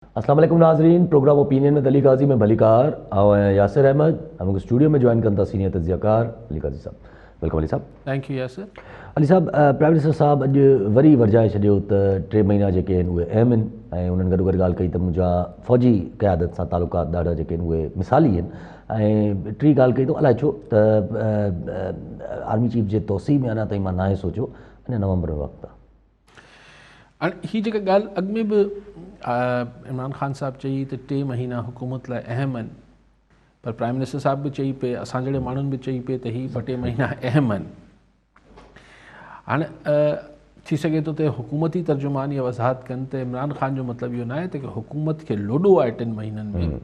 अस्सलाम वालेकुम नाज़रीन, प्रोग्राम ओपिनियन में अली काजी में भलीकार ऐं यासिर अहमद हम स्टूडियो में ज्वाइन कनि था सीनियर तजियाकार अली काजी साहब। वेलकम अली साहब। Thank you Yasir. अली साहब, प्राइम मिनिस्टर साहब अॼु वरी वरजाए छॾियो त 3 महीना जेके आहिनि उहे अहम आहिनि ऐं उन्हनि गॾो गॾु ॻाल्हि कई त मुंहिंजा फ़ौजी क़यादत सां तालुकात ॾाढा जेके आहिनि उहे मिसाली आहिनि ऐं टी ॻाल्हि कई त अलाए छो त आर्मी चीफ जे तौसीअ में अञा ताईं मां नाहे सोचियो, अञा नवंबर में वक़्तु आहे। हाणे हीअ जेका ॻाल्हि अॻु में बि इमरान ख़ान साहब चई त 3 महीना हुकूमत लाइ अहम आहिनि, पर प्राइम मिनिस्टर साहब बि चई पिए, असां जहिड़े माण्हुनि बि चई पिए त हीअ 2-3 महीना अहम आहिनि। हाणे थी सघे थो त हुकूमती तर्जुमान इहा वज़ाहत कनि त इमरान ख़ान जो मतिलबु इहो न आहे त हुकूमत खे लोॾो आहे 3 महीननि में।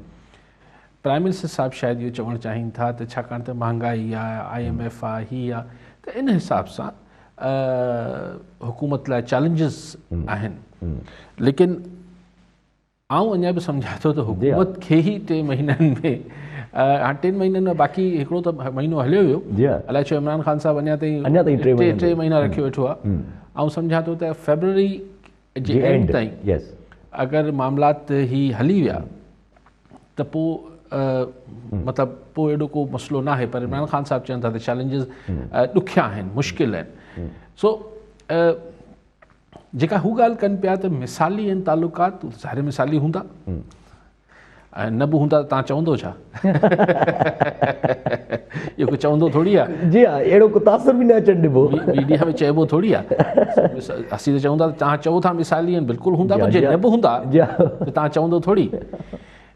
प्राइम मिनिस्टर साहब शायदि इहो चवणु चाहिनि था त छाकाणि त महांगाई आहे, IMF आहे, हीअ आहे, त इन हिसाब सां हुकूमत लाइ चैलेंजिस आहिनि। लेकिन आउं अञा बि सम्झां थो त हुकूमत खे ई 3 महीननि में हाणे 3 महीननि में बाक़ी हिकिड़ो त महीनो हलियो वियो, अलाए छो इमरान ख़ान साहब अञा ताईं 3 महीना रखियो वेठो आहे। ऐं सम्झां थो त फेबररी जे एंड ताईं अगरि मामलात ही हली विया त पोइ मतिलबु पोइ एॾो को मसइलो न आहे, पर इमरान ख़ान साहब चवनि था त चैलेंजिस ॾुखिया आहिनि, मुश्किल आहिनि। सो जेका हू ॻाल्हि कनि पिया त मिसाली आहिनि तालुकात, ज़ाहिर मिसाली हूंदा ऐं न बि हूंदा त तव्हां चवंदो छा? इहो कोई चवंदो थोरी आहे। जी हा, अहिड़ो को तासुर बि न अचणु ॾिबो, मीडिया में चइबो थोरी आहे। असीं त चवंदा त तव्हां चओ था मिसाली आहिनि, बिल्कुलु हूंदा, पर जे न बि हूंदा त तव्हां चवंदो थोरी।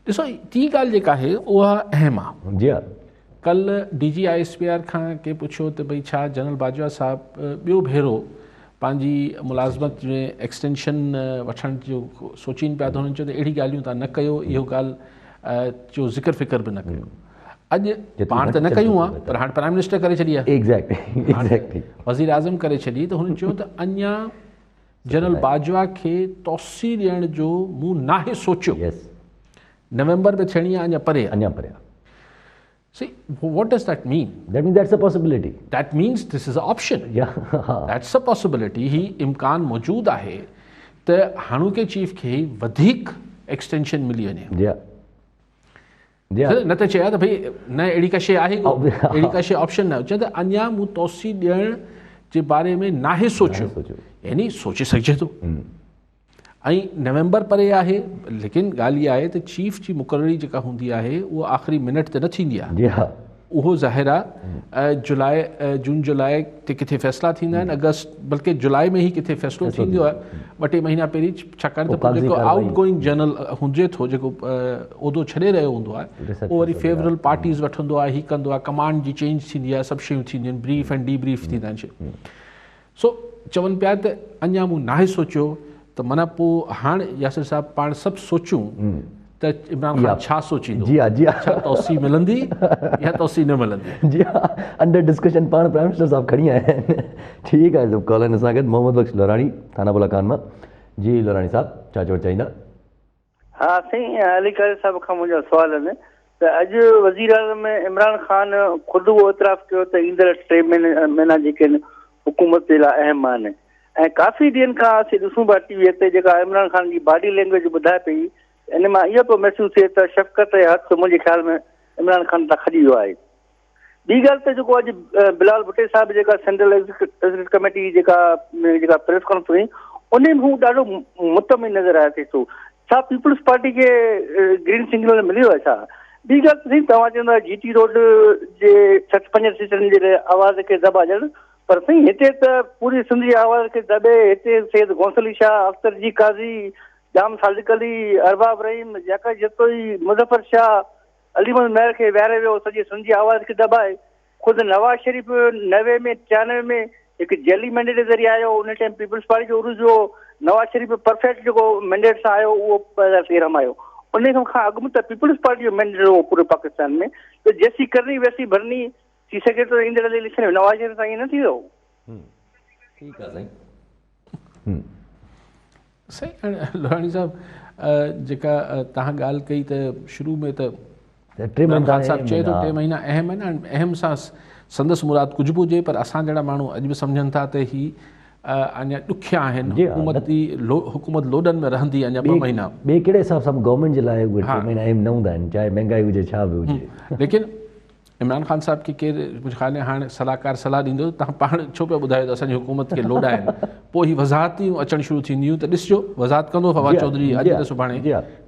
ॾिसो, टी ॻाल्हि जेका आहे उहा अहम आहे। जी हा, कल्ह DG ISPR खां कंहिं पुछियो त भई छा जनरल बाजवा साहब ॿियो भेरो पंहिंजी मुलाज़मत में एक्सटेंशन वठण जो सोचीनि पिया, त हुननि चयो त अहिड़ी ॻाल्हियूं तव्हां न कयो, इहो ॻाल्हि जो ज़िक्र फ़िक्र बि न कयो। अॼु पाण त न कयूं आहे, पर हाणे प्राइम मिनिस्टर करे छॾी आहे, एग्ज़ैक्टली वज़ीर आज़म करे छॾी, त हुननि चयो त अञा जनरल बाजवा खे तौसी ॾियण जो मूं नाहे सोचियो। नवंबर में थियणी आहे, अञा परे आहे। See, what does that mean? That means that's a possibility. That means this is an option. Yeah. That's a possibility. ही इम्कान मौजूद आहे त हाणोके चीफ खे वधीक एक्सटेंशन मिली वञे। न त चया त भई न अहिड़ी का शइ आहे, अहिड़ी का शइ ऑप्शन न, चए त अञा मूं तौसी ॾियण जे बारे में नाहे सोचियो, यानी सोचे सघिजे थो। ऐं नवंबर परे आहे, लेकिन ॻाल्हि इहा आहे त चीफ जी मुक़ररी जेका हूंदी आहे उहा आख़िरी मिनट ते न थींदी आहे। उहो ज़ाहिर आहे जून जुलाई ते किथे फ़ैसिला थींदा आहिनि, अगस्त बल्कि जुलाई में ई किथे फ़ैसिलो थींदो आहे 2-3 महीना पहिरीं, छाकाणि त जेको आउट गोइंग जनरल हुजे थो, जेको उहिदो छॾे रहियो हूंदो आहे, उहो वरी फेवरल पार्टीज़ वठंदो आहे, हीअ कंदो आहे, कमांड जी चेंज थींदी आहे, सभु शयूं थींदियूं आहिनि, ब्रीफ एंड डी ब्रीफ थींदा आहिनि। सो चवनि पिया त अञा मूं नाहे सोचियो, त माना पोइ हाणे यासिर साहब पाण सभु सोचूं त इमरान ख़ान छा सोचींदो, छा तौसी मिलंदी या तौसी न मिलंदी। जी हा, अंडर डिस्कशन पाण प्राइम मिनिस्टर साहब खणी आया आहिनि। ठीकु आहे, जब कॉल आहिनि असां गॾु मोहम्मद बख्श लोराणी थाना बुलाकान मां। जी लोराणी साहब, छा चवणु चाहींदा? हा साईं, अली काज़ी साहब खां मुंहिंजो सुवाल आहे त अॼु वज़ीर आज़म इमरान ख़ान ख़ुदि उहो इतराफ़ कयो त ईंदड़ 3 महीना जेके आहिनि हुकूमत जे लाइ अहम आहिनि, ऐं काफ़ी ॾींहंनि खां असीं ॾिसूं पिया टीवीअ ते जेका इमरान ख़ान जी बॉडी लैंग्वेज ॿुधाए पई, इन मां इहो पियो महसूसु थिए त शफ़क़त ऐं हथ मुंहिंजे ख़्याल में इमरान ख़ान तां खॼी वियो आहे। ॿी ॻाल्हि त जेको अॼु बिलाल भुट्टो साहब जेका सेंट्रल एग्ज़ीक्यूटिव कमेटी जेका प्रेस कॉन्फ्रेंस हुई, उन में हू ॾाढो मुतमिन नज़र आयो थिए थो। छा पीपल्स पार्टी खे ग्रीन सिग्नल मिलियो आहे छा? ॿी ॻाल्हि साईं, तव्हां चवंदा GT रोड जे 65 सीटनि जे आवाज़ खे दॿा ॾियणु, पर साईं हिते त पूरी सिंध जी आवाज़ खे दॿे हिते सैयद गौंसली शाह, अख्तर जी काज़ी, जाम सादिक अली, अरबाब रहीम, जका जतोई, मुज़फ़र शाह, अलीमद महर खे विहारे वियो, सॼी सिंध जी आवाज़ खे दॿाए। ख़ुदि नवाज़ शरीफ़ 90 में 93 में हिकु जैली मैंडेट जे ज़रिए आयो, उन टाइम पीपल्स पार्टी जो उरूज हो। नवाज़ शरीफ़ परफेक्ट जेको मैंडेट सां आयो उहो 2013 में आयो। उन खां अॻु में त पीपल्स पार्टी जो मैंडेट हो पूरे पाकिस्तान में, त जैसी करनी वैसी भरनी, थी सघे तो ईंदड़ इलेक्शन में नवाज़ शरीफ़ सां ईअं न थी वियो। ठीकु आहे साईं। सही। हाणे लोराणी साहब, जेका तव्हां ॻाल्हि कई त शुरू में त इमरान ख़ान साहब चए थो 3 महीना अहम आहिनि, अहम सां संदसि मुराद कुझु बि हुजे, पर असां जहिड़ा माण्हू अॼु बि सम्झनि था त ही अञा ॾुखिया आहिनि, जी हा, हुकूमत लोडनि में रहंदी अञा 2 महीना। ॿिए कहिड़े हिसाब सां गवर्नमेंट जे लाइ उहे 3 महीना अहम न हूंदा आहिनि, चाहे महांगाई हुजे छा बि हुजे। लेकिन इमरान ख़ान साहब खे केरु मुंहिंजे ख़्याल में हाणे सलाहकार सलाह ॾींदो, तव्हां पाण छो पिया ॿुधायो त असांजी हुकूमत खे लोड आहिनि, पोइ ही वज़ाहतियूं अचणु शुरू थींदियूं त ॾिसजो वज़ाहत कंदो फवाद चौधरी अॼु त सुभाणे,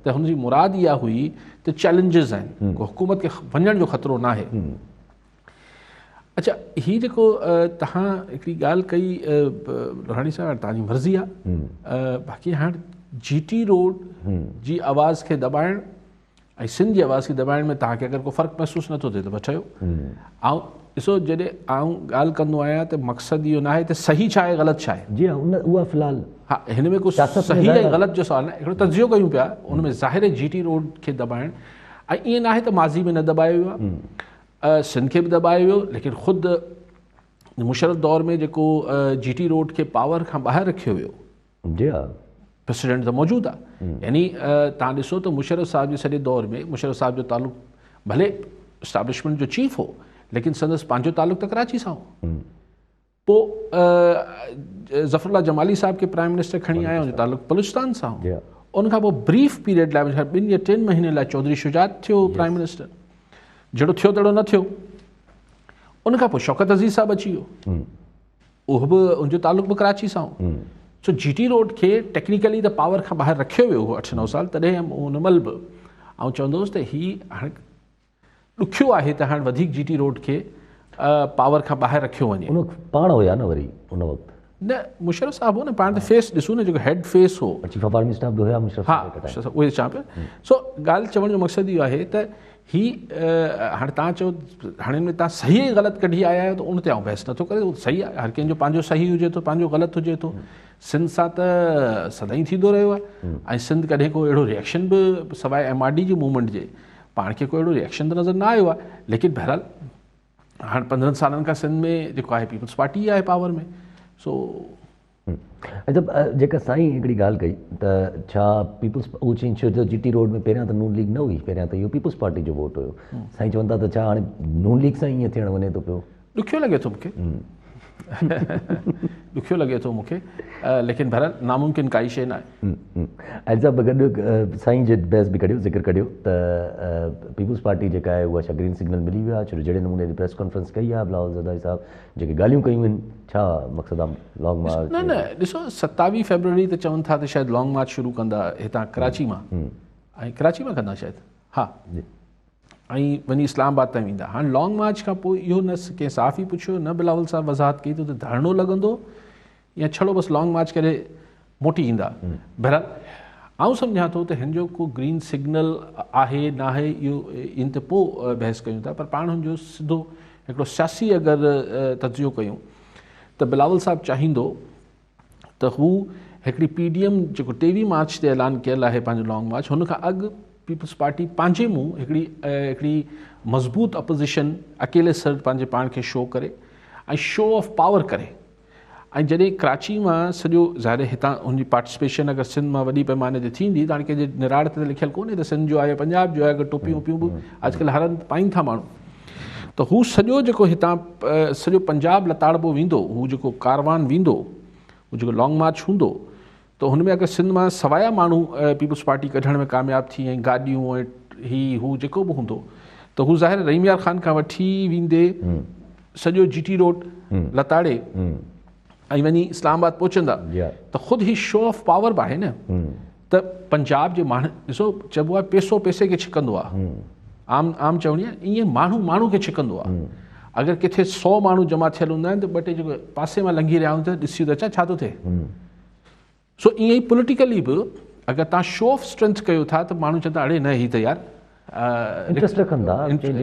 त हुनजी मुराद इहा हुई त चैलेंजिस आहिनि, हुकूमत खे वञण जो ख़तरो न आहे। अच्छा, हीअ जेको तव्हां हिकिड़ी ॻाल्हि कई लोहाणी साहिबु, तव्हांजी मर्ज़ी आहे, बाक़ी हाणे GT रोड जी आवाज़ खे दॿाइणु ऐं सिंध जी आवाज़ खे दॿाइण में तव्हांखे अगरि को फ़र्क़ु महसूसु नथो थिए त बठयो। ऐं ॾिसो, जॾहिं आऊं ॻाल्हि कंदो आहियां त मक़सदु इहो न आहे त सही छा आहे ग़लति छा आहे। जी हा, उहा फ़िलहालु हा, हिन में को सही ऐं ग़लति जो सुवाल न आहे, हिकिड़ो तजियो कयूं पिया, उन में ज़ाहिर आहे GT रोड खे दॿाइणु, ऐं ईअं न आहे त माज़ी में न दॿायो वियो आहे, सिंध खे बि दॿायो वियो, लेकिन ख़ुदि मुशर्रफ दौर में जेको GT रोड खे पावर खां ॿाहिरि रखियो वियो, जी हा, प्रेसिडेंट त मौजूदु आहे। यानी तव्हां ॾिसो त मुशर्रफ साहब जे सॼे दौर में मुशर्रफ साहब जो तालुक़ु भले इस्टाब्लिशमेंट जो चीफ हो, लेकिन संदसि पंहिंजो तालुक़ु त कराची सां हो। पोइ ज़फ़रुल्लाह जमाली साहब खे प्राइम मिनिस्टर खणी आया, उनजो तालुक़ु बलूचिस्तान सां हो। उनखां पोइ ब्रीफ पीरियड लाइ 2 या 3 महीने लाइ चौधरी शुजात थियो प्राइम मिनिस्टर, जहिड़ो थियो तहिड़ो न थियो। उनखां पोइ शौकत अज़ीज़ साहब अची वियो, उहो बि उनजो तालुक़ु बि कराची सां हो। सो GT रोड खे टेक्निकली त पावर खां ॿाहिरि रखियो वियो हो 8-9 साल, तॾहिं उन महिल बि ऐं चवंदोसि त हीअ हाणे ॾुखियो आहे त हाणे वधीक GT रोड खे पावर खां ॿाहिरि रखियो वञे। उन पाण हुया न वरी उन वक़्तु न, मुशर्रफ साहब हो न, पाण त फेस ॾिसूं न, जेको हेड फेस हो, चीफ ऑफ आर्मी स्टाफ बि हुया मुशर्रफ। हा, उहे चवां पियो। सो ॻाल्हि चवण जो मक़सदु इहो आहे त हाणे तव्हां चओ, हाणे में तव्हां सही ऐं ग़लति कढी आया आहियो, त उन ते आउं बहस नथो करे, उहो सही आहे, हर कंहिंजो पंहिंजो सही हुजे थो, पंहिंजो ग़लति हुजे थो। सिंध सां त सदाईं थींदो रहियो आहे, ऐं सिंध कॾहिं को अहिड़ो रिएक्शन बि सवाइ MRD जी मूवमेंट जे पाण खे कोई अहिड़ो रिएक्शन त नज़र न आयो आहे। लेकिन बहरहाल हाणे 15 सालनि खां सिंध में जेको आहे पीपल्स पार्टी आहे पावर में। सो अच्छा, जेका साईं हिकिड़ी ॻाल्हि कई त छा पीपल्स उहो चई, छो जो GT रोड में पहिरियां त नून लीग न हुई, पहिरियां त इहो पीपल्स पार्टी जो वोट हुयो। साईं चवनि था त छा हाणे नून लीग सां ईअं थियणु वञे थो पियो? ॾुखियो लॻे थो मूंखे, ॾुखियो लॻे थो मूंखे, लेकिन बहरहाल नामुमकिन काई शइ न आहे। ऐं सभु गॾु साईं जे बहस बि कढियो, ज़िक्र कढियो त पीपल्स पार्टी जेका आहे उहा छा ग्रीन सिग्नल मिली वियो आहे, छो जहिड़े नमूने जी प्रेस कॉन्फ्रेंस कई आहे बिलावल ज़रदारी साहब, जेके ॻाल्हियूं कयूं आहिनि, छा मक़सदु आहे लॉन्ग मार्च? न, ॾिसो 27 फरवरी त चवनि था त शायदि लॉन्ग मार्च शुरू कंदा हितां कराची मां, ऐं कराची मां कंदा शायदि, हा, ऐं वञी इस्लामाबाद ताईं वेंदा। हाणे लॉन्ग मार्च खां पोइ इहो न कंहिं साफ़ ई पुछियो, न बिलावल साहब वज़ाहत कई त धरणो लॻंदो या छड़ो बसि लॉन्ग मार्च करे मोटी ईंदा। बहरहाल आउं सम्झां थो त हिन जो को ग्रीन सिग्नल आहे न आहे, इहो इन ते पोइ बहस कयूं था, पर पाण हुनजो सिधो हिकिड़ो सियासी अगरि तजियो कयूं त बिलावल साहब चाहींदो त हू हिकिड़ी PDM जेको 23 मार्च ते ऐलान कयल आहे पंहिंजो लॉन्ग मार्च, हुन खां अॻु पीपल्स पार्टी पंहिंजे मुंहुं हिकिड़ी मज़बूत अपोज़िशन अकेले सर पंहिंजे पाण खे शो करे ऐं शो ऑफ पावर करे, ऐं जॾहिं कराची मां सॼो ज़ाहिर हितां हुनजी पार्टिसिपेशन अगरि सिंध मां वॾी पैमाने ते थींदी, त हाणे कंहिंजे निराड़ ते लिखियलु कोन्हे त सिंध जो आहे, पंजाब जो आहे, अगरि टोपियूं वोपियूं बि अॼुकल्ह हर हंधि पाइनि था माण्हू, त हू सॼो जेको हितां सॼो पंजाब लताड़बो वेंदो, हू जेको कारवान वेंदो, हू जेको लॉन्ग मार्च हूंदो, त हुन में अगरि सिंध मां सवाया माण्हू पीपल्स पार्टी कढण में कामयाबु थी, ऐं गाॾियूं ऐं हू जेको बि हूंदो, त हू ज़ाहिर रहीम यार ख़ान खां वठी वेंदे सॼो GT रोड लताड़े ऐं वञी इस्लामाबाद पहुचंदा, त ख़ुदि ही शो ऑफ पावर बि आहे न। त पंजाब जे माण्हू ॾिसो, चइबो आहे पैसो पैसे खे छिकंदो आहे, आम चवणी आहे, ईअं माण्हू खे छिकंदो आहे। अगरि किथे 100 माण्हू जमा थियल हूंदा आहिनि, त 2 टे जेको पासे मां लंघी रहिया हूंदा, ॾिसी त छा थो थिए। सो ईअं ई पॉलिटिकली बि अगरि तव्हां शो ऑफ स्ट्रेंथ कयो था, त माण्हू चवंदा अड़े न, ही त यार इंट्रस्ट रखंदा,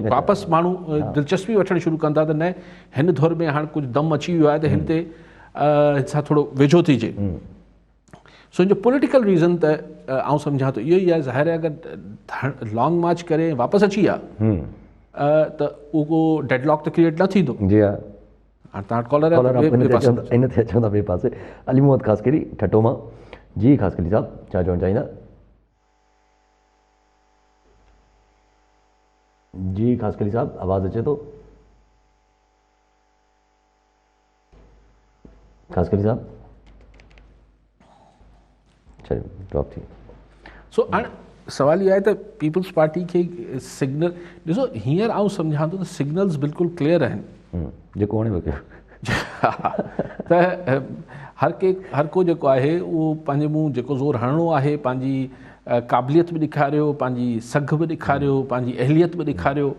वापसि माण्हू दिलचस्पी वठणु शुरू कंदा त न, हिन दौर में हाणे कुझु दम अची वियो आहे, त हिन ते सां थोरो वेझो थिजे। सो हिन जो पॉलिटिकल रीज़न त आउं सम्झां थो इहो ई आहे, ज़ाहिर आहे अगरि लॉन्ग मार्च करे वापसि अची विया त उहो डेडलॉक त क्रिएट न थींदो। जी हा, हाणे तव्हां कॉलर इन ते अचूं था ॿिए पासे। अली मोहम्मद ख़ासकरी ठटो मां, जी ख़ासकरी साहब छा चवणु चाहींदा? जी ख़ासकरी साहब आवाज़ अचे थो? ख़ासकरी साहब ड्रॉप थी। सो हाणे सवाल इहो आहे त पीपल्स पार्टी खे सिग्नल ॾिसो हींअर आउं सम्झां थो त सिग्नल्स बिल्कुलु क्लियर आहिनि जेको वणे पियो त हर को जेको आहे उहो पंहिंजे मुंहुं जेको ज़ोर हणणो आहे पंहिंजी क़ाबिलियत बि ॾेखारियो, पंहिंजी सघ बि ॾेखारियो, पंहिंजी अहलियत बि ॾेखारियो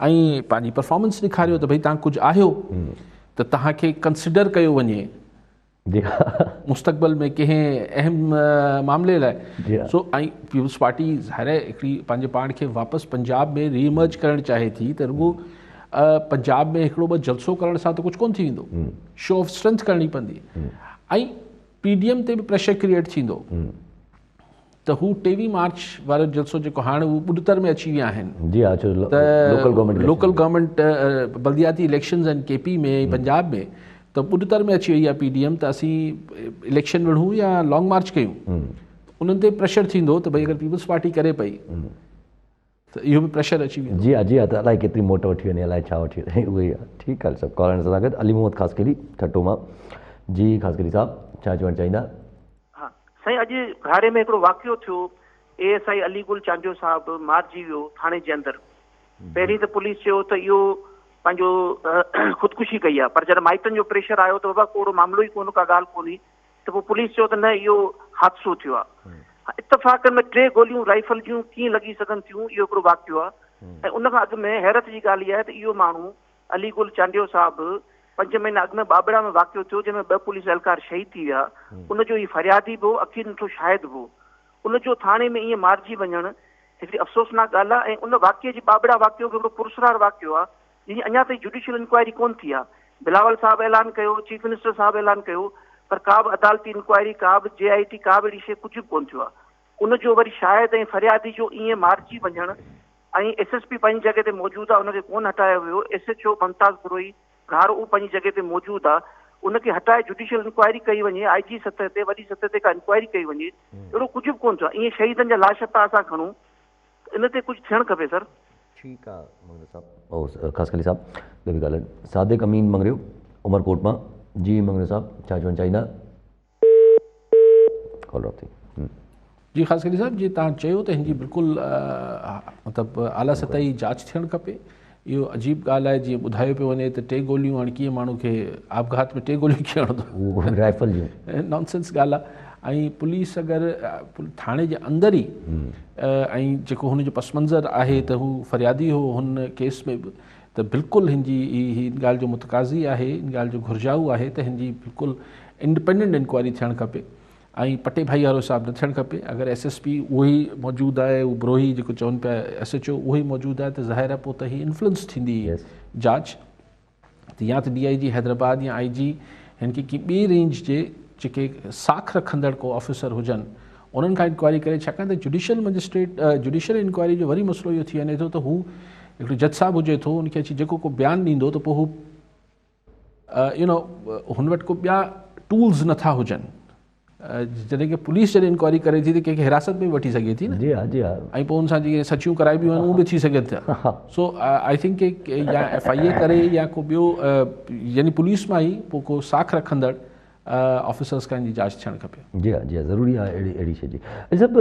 ऐं पंहिंजी परफॉर्मेंस ॾेखारियो त भई तव्हां कुझु आहियो त तव्हांखे कंसिडर कयो वञे मुस्तक़बिल में कंहिं अहम मामले लाइ। सो ऐं पीपल्स पार्टी ज़ाहिर आहे हिकिड़ी पंहिंजे पाण खे वापसि पंजाब में रीइमर्ज करणु चाहे थी त रुॻो पंजाब में हिकिड़ो ॿ जलसो करण सां त कुझु कोन्ह थी वेंदो, शो ऑफ स्ट्रेंथ करणी पवंदी ऐं PDM ते बि प्रेशर क्रिएट थींदो त हू 23 मार्च वारो जलसो जेको हाणे हू ॿुॾतर में अची विया आहिनि त लोकल गवर्नमेंट बल्दियाती इलेक्शन्स आहिनि KP में पंजाब में त ॿुॾतर में अची वई आहे PDM त असीं इलेक्शन विढ़ूं या लॉन्ग मार्च कयूं, उन्हनि ते प्रेशर थींदो त भई अगरि पीपल्स पार्टी करे पई त इहो बि प्रेशर अची वेंदो। जी हा त अलाए केतिरी मोट वठी वञे अलाए छा वठी वञे उहो ई आहे। ठीकु आहे सभु कॉलर सां गॾु अली मोहम्मद ख़ासकरी ठटो मां। जी ख़ासकरी साहब छा चवणु चाहींदा? हा साईं, अॼु घारे में हिकिड़ो वाक़ियो थियो, ASI अलीगुल चांडियो साहिबु मारिजी वियो थाणे जे अंदरि। पहिरीं त पुलिस चयो त इहो पंहिंजो ख़ुदकुशी कई आहे, पर जॾहिं माइटनि जो प्रेशर आयो त बाबा कोड़ो मामिलो ई कोन्हे, का ॻाल्हि कोन्हे, त पोइ पुलिस चयो त न इहो हादसो थियो आहे। इतफ़ाक़नि में 3 गोलियूं राइफल जूं कीअं लॻी सघनि थियूं, इहो हिकिड़ो वाक़ियो आहे। ऐं उन खां अॻु में हैरत जी ॻाल्हि इहा आहे त इहो माण्हू अलीगुल चांडियो साहिबु 5 महीना अॻु में बाबड़ा में वाक़ियो थियो जंहिंमें 2 पुलिस एहलकार शहीद थी विया। उनजो ई फरियादी बि हो, अखीर नथो शाहिद बि हो। उनजो थाणे में ईअं मारिजी वञणु हिकिड़ी अफ़सोसनाक ॻाल्हि आहे। ऐं उन वाक़िए जी बाबड़ा वाक़ियो हिकिड़ो पुरस्कार वाक़ियो आहे जंहिंजी अञा ताईं जुडिशियल इंक्वायरी कोन्ह थी आहे। बिलावल साहिबु ऐलान कयो, चीफ मिनिस्टर साहिबु ऐलान कयो, पर का बि अदालती इंक्वायरी, का बि JIT, का बि अहिड़ी शइ कुझु बि कोन्ह थियो आहे। उनजो वरी शायद ऐं फरियादी जो ईअं मारिजी वञणु ऐं SSP पंहिंजी जॻह ते मौजूदु आहे, उनखे कोन्ह हटायो वियो। SHO मुमताज़ बुरोई घारो उहो पंहिंजी जॻह ते मौजूदु आहे, उनखे हटाए जुडिशियल इंक्वायरी कई वञे, IG सतह ते वॾी सतह ते का इंक्वायरी कई वञे, अहिड़ो कुझु बि कोन्ह थियो आहे। ईअं शहीदनि जा लाश था असां खणूं, इन ते कुझु थियणु खपे सर। ठीकु आहे मंगरू साहब, ख़ासकरी साहब ॿियो बि ॻाल्हाइनि। सादिक अमीन मंगरियो उमरकोट मां। जी मंगरू साहब छा चवणु चाहींदा? कॉल ड्रॉप थी। जी ख़ासकरी साहब, जी तव्हां चयो त हिनजी बिल्कुलु मतिलबु आला सतही जांच थियणु खपे। इहो अजीब ॻाल्हि आहे, जीअं ॿुधायो पियो वञे त 3 गोलियूं, हाणे कीअं माण्हू खे आपघात में 3 गोलियूं कीअं हणंदो, राइफल जूं, नॉनसेंस ॻाल्हि आहे। ऐं पुलिस अगरि थाणे जे अंदरि ई ऐं जेको हुनजो पस मंज़र आहे त हू फरियादी हो हुन केस में बि, त बिल्कुलु हिन ॻाल्हि जो मुतकाज़ी आहे, हिन ॻाल्हि जो घुरिजाऊ आहे त हिनजी बिल्कुलु इंडिपेंडेंट इंक्वायरी थियणु खपे ऐं पटे भाई वारो हिसाब न थियणु खपे। अगरि SSP उहो ई मौजूदु आहे, उहो ब्रोही जेको चवनि पिया SHO उहो ई मौजूदु आहे, त ज़ाहिर आहे पोइ त ही इन्फ्लुएंस थींदी जांच। त या त DIG हैदराबाद या IG हिन खे की ॿी रेंज जे जेके साख रखंदड़ को ऑफिसर हुजनि उन्हनि खां इंक्वायरी करे, छाकाणि त जुडिशियल मजिस्ट्रेट जुडिशियल इंक्वायरी जो वरी मसइलो इहो थी वञे थो त हू हिकिड़ो जज साहिबु हुजे थो, उनखे अची जेको को बयानु ॾींदो त पोइ हू हुन वटि को ॿिया टूल्स नथा हुजनि। जॾहिं की पुलिस जॾहिं इंक्वायरी करे थी त कंहिंखे हिरासत में वठी सघे थी न। जी हा जी हा। ऐं पोइ हुन सां जेके सचियूं कराइबियूं आहिनि उहे बि थी सघनि था। सो आई थिंक के या FIA करे या को ॿियो यानी पुलिस मां ई पोइ को साख रखंदड़ ऑफिसर्स खां जी जांच थियणु खपे। जी हा जी हा, ज़रूरी आहे अहिड़ी शइ जी। सभु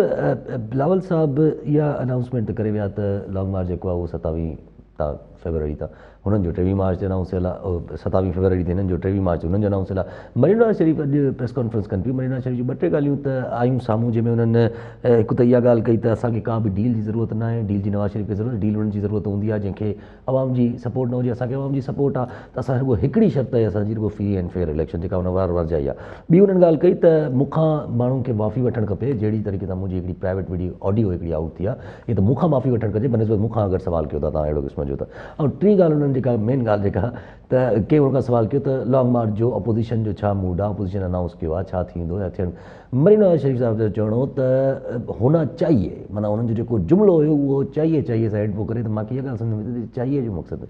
बिलावल साहिबु इहा अनाउंसमेंट करे विया त लॉन्ग मार्च जेको आहे उहो 27 फेबरवरी था, हुननि जो 23 मार्च ते अनाउंस थियल आहे, 27 फेबरवरी ते हिननि जो 23 मार्च हुननि जो अनाउंस थियल आहे। मरीना शरीफ़ अॼु प्रेस कॉन्फ्रेंस कनि पियूं। मरीना शरीफ़ जूं 2-3 ॻाल्हियूं त आयूं साम्हूं, जंहिंमें हुननि हिकु त इहा ॻाल्हि कई त असांखे का बि डील जी ज़रूरत न आहे, डील जी नवाज़ शरीफ़ खे ज़रूरत, डील हुननि जी ज़रूरत हूंदी आहे जंहिंखे आवाम जी सपोर्ट न हुजे। असांखे आवाम जी सपोर्ट आहे त असां रुॻो हिकिड़ी शर्त आहे असांजी, रुॻो फ्री एंड फेयर इलेक्शन, जेका हुन वार जाई आहे। ॿी हुननि ॻाल्हि कई त मूंखां माण्हुनि खे माफ़ी वठणु खपे, जहिड़ी तरीक़े सां मुंहिंजी हिकिड़ी प्राइवेट ऑडियो हिकिड़ी आउट थी आहे, इहे त मूंखां माफ़ी वठणु खपे बनिस्बत मूंखां अगरि सवाल कयो था तव्हां अहिड़ो क़िस्म जो त। ऐं टीं ॻाल्हि हुननि जेका मेन ॻाल्हि जेका त कंहिं हुन खां सवाल कयो त लॉन्ग मार्च जो अपोज़िशन जो छा मूड आहे, अपोज़िशन अनाउंस कयो आहे, छा थींदो या थियणु। मरीना शरीफ़ साहिब जो चवणो त होना चाहिए, माना हुननि जो जेको जुमिलो हुयो उहो चाहिए सां हेड पोइ करे, त मूंखे इहा ॻाल्हि सम्झ में अचे चाहिए जो मक़सदु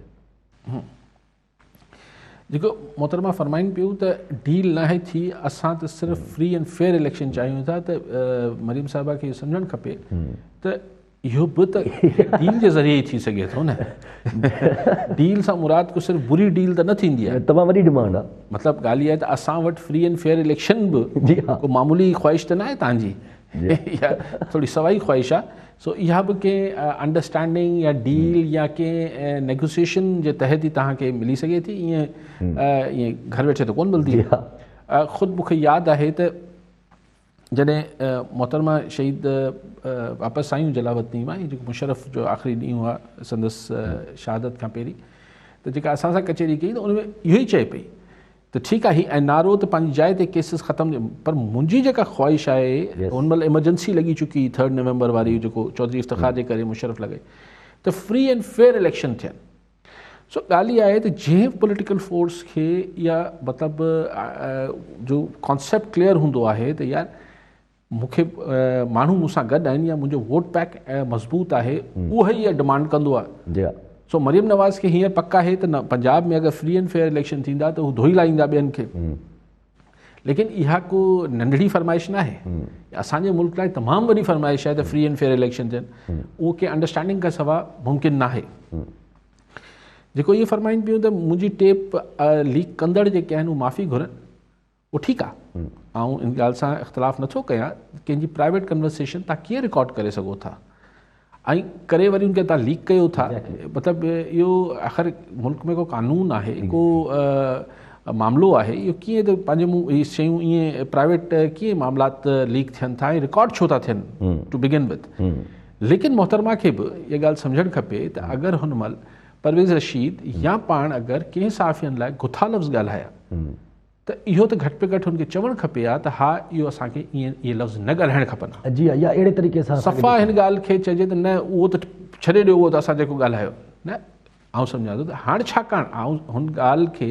जेको मोहतरमा फरमाइनि पियूं त डील न आहे थी, असां त सिर्फ़ु फ्री एंड फेयर इलेक्शन चाहियूं था, त मरीम साहिबा खे इहो सम्झणु खपे त इहो बि त डील जे ज़रिए ई थी सघे थो न। डील सां मुराद को सिर्फ़ु बुरी डील त न थींदी आहे, तमामु वॾी डिमांड आहे। मतिलबु ॻाल्हि इहा आहे त असां वटि फ्री एंड फेयर इलेक्शन बि को मामूली ख़्वाहिश त न आहे तव्हांजी, या थोरी सवाई ख्वाहिश आहे. सो इहा बि कंहिं अंडरस्टैंडिंग या डील या कंहिं नेगोसिएशन जे तहत ई तव्हांखे मिली सघे थी. ईअं घर वेठे त कोन मिलंदी. ख़ुदि मूंखे यादि आहे त जॾहिं मोहतरमा शहीद वापसि आहियूं जलावतनी मां, जेको मुशर्रफ जो आख़िरी ॾींहुं हुआ संदसि शहादत खां पहिरीं, त जेका असां सां कचहरी कई त उन में इहो ई चए पई त ठीकु आहे, हीउ NRO त पंहिंजी जाइ ते केसिस ख़तमु, पर मुंहिंजी जेका ख्वाहिश आहे हुन महिल एमरजेंसी लॻी चुकी 3 नवंबर वारी, जेको चौधरी इफ्तिखार जे करे मुशर्रफ लॻे, त फ्री एंड फेयर इलेक्शन थियनि. सो ॻाल्हि इहा आहे त जंहिं पॉलिटिकल फोर्स खे इहा मतिलबु जो कॉन्सेप्ट क्लियर हूंदो आहे त यार मूंखे माण्हू मूंसां गॾु आहिनि या मुंहिंजो वोट पैक मज़बूत आहे, उहो ई इहा डिमांड कंदो आहे. सो मरियम नवाज़ खे हींअर पक आहे त न पंजाब में अगरि फ्री एंड फेयर इलेक्शन थींदा त हू धोई लाहींदा ॿियनि खे. लेकिन इहा को नंढड़ी फरमाइश न आहे, असांजे मुल्क लाइ तमामु वॾी फरमाइश आहे त फ्री एंड फेयर इलेक्शन थियनि. उहो कंहिं अंडरस्टैंडिंग खां सवाइ मुमकिन न आहे. जेको इहे फरमाइनि पियूं त मुंहिंजी टेप लीक कंदड़ जेके आहिनि उहे माफ़ी घुरनि, उहो ठीकु आहे. ऐं इन ॻाल्हि सां इख़्तिलाफ़ु नथो कयां. कंहिंजी प्राइवेट कन्वर्सेशन तव्हां कीअं रिकॉर्ड करे सघो था ऐं करे वरी उनखे तव्हां लीक कयो था. मतिलबु इहो आख़िर मुल्क में को कानून आहे, को मामिलो आहे, इहो कीअं त पंहिंजे मुंहुं इहे शयूं ईअं प्राइवेट कीअं मामलात लीक थियनि था ऐं रिकॉर्ड छो था थियनि टू बिगिन विथ. लेकिन मोहतरमा खे बि इहा ॻाल्हि सम्झणु खपे त अगरि हुन महिल परवेज़ रशीद या पाण अगरि कंहिं सहाफ़ियनि लाइ गुथा लफ़्ज़ ॻाल्हाया त इहो त घटि में घटि हुनखे चवणु खपे आहे त हा इहो असांखे ईअं इहे लफ़्ज़ न ॻाल्हाइणु खपनि. जी या अहिड़े तरीक़े सां सफ़ा हिन ॻाल्हि खे चइजे त न उहो त छॾे ॾियो, उहो त असां जेको ॻाल्हायो न. आउं सम्झां थो त हाणे छाकाणि आउं हुन ॻाल्हि खे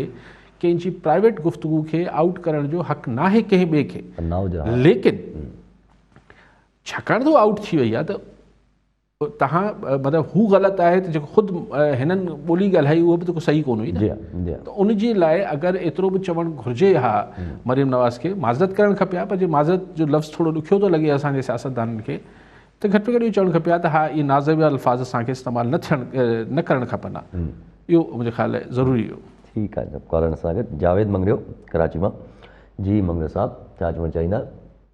कंहिंजी प्राइवेट गुफ़्तगू खे आउट करण जो हक़ न आहे कंहिं ॿिए खे, लेकिन छाकाणि त आउट थी वई आहे त तव्हां मतिलबु हू ग़लति आहे त जेको ख़ुदि हिननि ॿोली ॻाल्हाई उहो बि त को सही कोन हुई न. त उनजे लाइ अगरि एतिरो बि चवणु घुरिजे हा मरियम नवाज़ खे, माज़रत करणु खपे हा, पर जे माज़रत जो लफ़्ज़ थोरो ॾुखियो थो लॻे असांजे सियासतदाननि खे, त घटि में घटि इहो चवणु खपे हा त हा इहे नाज़ेब अल्फाज़ असांखे इस्तेमालु न करणु खपनि. इहो मुंहिंजे ख़्याल आहे ज़रूरी हो. ठीकु आहे. कॉलर सां गॾु जावेद मंगरियो कराची मां. जी मंगरियो साहब, छा चवणु चाहींदा?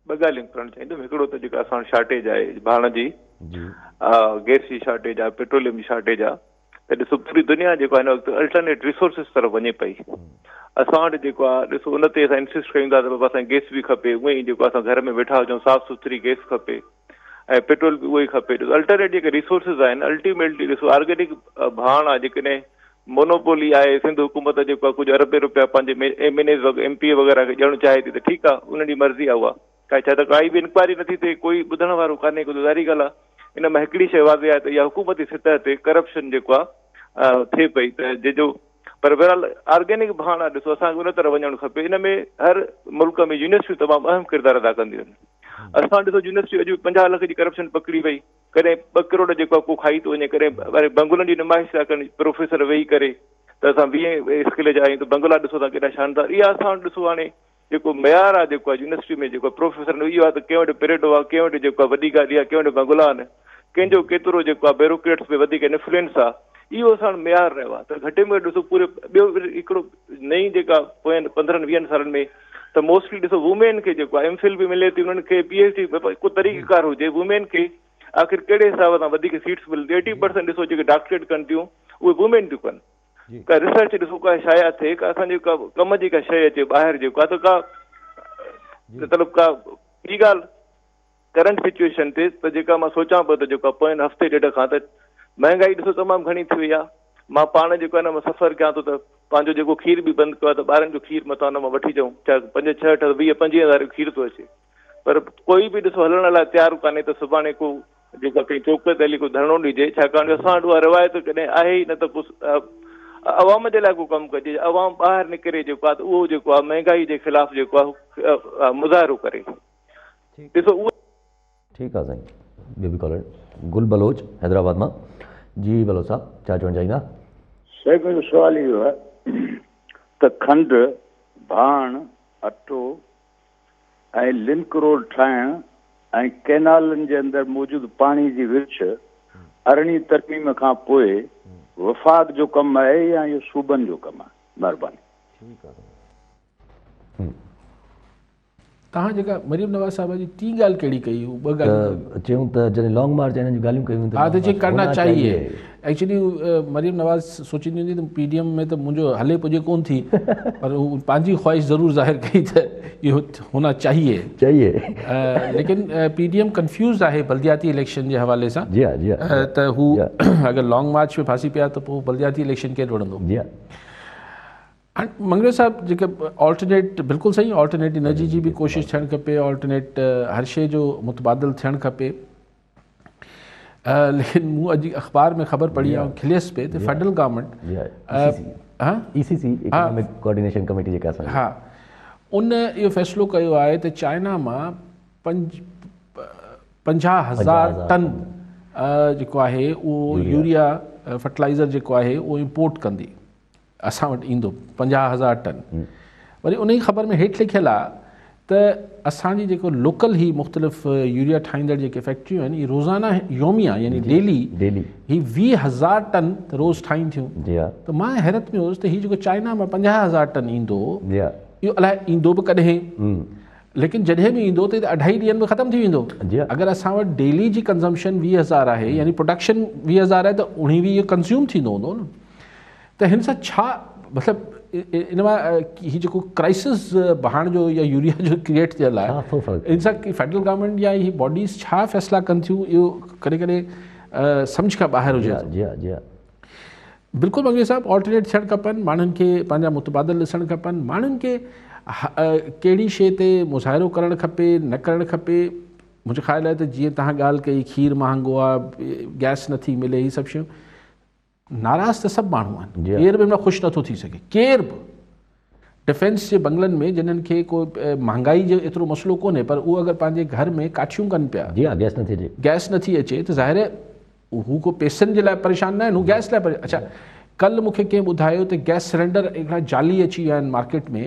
ॿ ॻाल्हियूं करणु चाहींदुमि. हिकिड़ो त जेका असां शॉर्टेज आहे भाण जी, गैस जी शॉर्टेज आहे, पेट्रोलियम जी शॉर्टेज आहे, त ॾिसो पूरी दुनिया जेको आहे हिन वक़्तु अल्टरनेट रिसोर्सिस तरफ़ वञे पई. असां वटि जेको आहे ॾिसो उन ते असां इंसिस्ट कयूं था त बाबा असांखे गैस बि खपे, उअं ई जेको असां घर में वेठा हुजूं साफ़ सुथरी गैस खपे ऐं पेट्रोल बि उहो ई खपे. ॾिसो अल्टरनेट जेके रिसोर्सिस आहिनि अल्टीमेटली ॾिसो ऑर्गेनिक भाण आहे, जेकॾहिं मोनोपोली आहे, सिंध हुकूमत जेको आहे कुझु अरबे रुपया पंहिंजे MNAs MP वग़ैरह खे ॾियणु चाहे थी त ठीकु आहे, उन जी मर्ज़ी आहे. उहा काई छा त काई बि इंक्वायरी नथी थिए, कोई ॿुधण वारो कान्हे, कुझु ज़ारी ॻाल्हि आहे. इन में हिकिड़ी शइ वाज़े आहे त इहा हुकूमती सतह ते करप्शन जेको आहे थिए पई त जंहिंजो, पर बहरहाल ऑर्गेनिक भाण आहे ॾिसो असांखे उन तरफ़ वञणु खपे. इन में हर मुल्क में यूनिवर्सिटियूं तमामु अहम किरदारु अदा कंदियूं आहिनि. असां ॾिसो यूनिवर्सिटी अॼु 50 लाख जी करप्शन पकड़ी वई, कॾहिं 2 करोड़ जेको आहे को खाई थो वञे, कॾहिं वरी बंगुलनि जी नुमाइश था कनि प्रोफेसर वेही करे त असां 20 स्किल जा आहियूं, त बंगला ॾिसो था केॾा शानदार. इहा असां वटि ॾिसो हाणे जेको मयार आहे जेको आहे यूनिवर्सिटी में जेको प्रोफेसर इहो आहे त कंहिं वटि परेडो आहे, कंहिं वटि जेको आहे वॾी गाॾी आहे, कंहिं वटि बंगला आहिनि, कंहिंजो केतिरो जेको आहे ब्यूरोक्रेट्स में वधीक इन्फ्लुएंस आहे, इहो असां वटि मयार रहियो आहे. त घटि में घटि ॾिसो पूरे ॿियो हिकिड़ो नई जेका पोयनि 15-20 सालनि में त मोस्टली ॾिसो वुमेन खे जेको आहे MPhil बि मिले थी, उन्हनि खे PhD को तरीक़ेकार हुजे, वुमेन खे आख़िर कहिड़े हिसाब सां वधीक सीट्स मिलंदी. 80% ॾिसो जेके डॉक्टरेट कनि थियूं उहे वुमेन थियूं कनि. का रिसर्च ॾिसो का शाया थिए, का असांजे का कम जी का शइ अचे ॿाहिरि जेको आहे त का मतिलबु का ॿी ॻाल्हि करंट सिचुएशन ते त जेका मां सोचां पियो त जेको पोयनि हफ़्ते ॾेढ खां त महांगाई ॾिसो तमामु घणी थी वई आहे. मां पाण जेको आहे न मां सफ़र कयां थो त पंहिंजो जेको खीर बि बंदि कयो आहे त ॿारनि जो खीर मथां न मां वठी अचूं, चाहे 5, 6, 8, 20, 25 हज़ार जो खीर थो अचे, पर कोई बि ॾिसो हलण लाइ तयारु कान्हे त सुभाणे को जेका कंहिं चौक ते हली को धरणो ॾिजे. छाकाणि असां वटि उहा रिवायत कॾहिं आहे ई न त अवाम जे लाइ को कमु कजे, अवाम ॿाहिरि निकिरे जेको आहे त उहो जेको आहे महांगाई जे ख़िलाफ़ु जेको आहे मुज़ाहिरो करे. ॾिसो उहो ठीकु आहे साईं. ॿियो बि कॉलर गुल बलोच हैदराबाद मां. जी बलोच साहब, छा चवणु चाहींदा? साईं मुंहिंजो सुवालु इहो आहे त खंडु, भाण, अटो ऐं लिंक रोड ठाहिण ऐं कैनालनि जे अंदरि मौजूदु पाणी जी विर्छ 18वीं तरमीम खां पोइ वफ़ाक़ जो कमु आहे या इहो सूबनि जो कमु आहे? महिरबानी. तव्हां जेका मरियम नवाज़ साहिबा जी टी ॻाल्हि कहिड़ी कई ॿ ॻाल्हियूं चयूं त जॾहिं लॉन्ग मार्च हिननि जी ॻाल्हियूं कयूं हा त करना चाहिए एक्चुअली मरियम नवाज़ सोचींदी हूंदी त PDM में त मुंहिंजो हले पुॼे कोन थी पर हू पंहिंजी ख़्वाहिश ज़रूरु ज़ाहिर कई त इहो होना चाहिए लेकिन PDM कंफ्यूज़ आहे बल्दियाती इलेक्शन जे हवाले सां त हू अगरि लॉन्ग मार्च में फासी पिया त पोइ बल्दियाती इलेक्शन केरु लड़ंदो। मंगरू साहब जेके ऑल्टरनेट बिल्कुलु सही ऑल्टरनेट एनर्जी जी बि कोशिशि थियणु खपे ऑल्टरनेट हर शइ जो मुतबादिल थियणु खपे लेकिन मूं अॼु अख़बार में ख़बर पढ़ी ऐं खिलियसि पे त फेडरल गवर्नमेंट कोऑर्डिनेशन कमेटी जेका हा उन इहो फ़ैसिलो कयो आहे त चाइना मां 50,000 टन जेको आहे उहो यूरिया फर्टिलाइज़र जेको आहे उहो इम्पोर्ट कंदी असां वटि ईंदो 50,000 टन। वरी उन ई ख़बर में हेठि लिखियलु आहे त असांजी जेको लोकल ही मुख़्तलिफ़ यूरिया ठाहींदड़ जेके फैक्ट्रियूं आहिनि इहे रोज़ाना योमिया यानी डेली ही 20,000 टन रोज़ ठाहीनि थियूं त मां हैरत में हुउसि त हीउ जेको चाइना मां 50,000 टन ईंदो इहो अलाए ईंदो बि कॾहिं लेकिन जॾहिं बि ईंदो त 2.5 ॾींहंनि में ख़तमु थी वेंदो। अगरि असां वटि डेली जी कंज़म्पशन 20,000 आहे यानी प्रोडक्शन 20,000 आहे त 19 कंज़्यूम थींदो हूंदो न त हिन सां छा मतिलबु इन मां हीउ जेको क्राइसिस बहाइण जो या यूरिया जो क्रिएट थियल आहे इन सां फेडरल गवर्नमेंट या हीअ बॉडीज़ छा फ़ैसिला कनि थियूं इहो कॾहिं कॾहिं सम्झ खां ॿाहिरि हुजे। बिल्कुलु मंगरू साहिबु ऑल्टरनेट थियणु खपनि माण्हुनि खे पंहिंजा मुतबादिल ॾिसणु खपनि माण्हुनि खे कहिड़ी शइ ते मुज़ाहिरो करणु खपे न करणु खपे। मुंहिंजे ख़्याल आहे त जीअं तव्हां ॻाल्हि कई खीर महांगो आहे गैस नथी मिले हीअ सभु शयूं नाराज़ त सभु माण्हू आहिनि केर बि हिन में ख़ुशि नथो थी सघे केर बि डिफेंस जे बंगलनि में जिन्हनि खे को महांगाई जो एतिरो मसइलो कोन्हे पर उहो अगरि पंहिंजे घर में काठियूं कनि पिया गैस नथी अचे त ज़ाहिर आहे हू को पैसनि जे लाइ परेशान न आहिनि हू गैस लाइ अच्छा कल्ह मूंखे कंहिं ॿुधायो त गैस सिलेंडर हिकिड़ा जाली अची विया आहिनि मार्केट में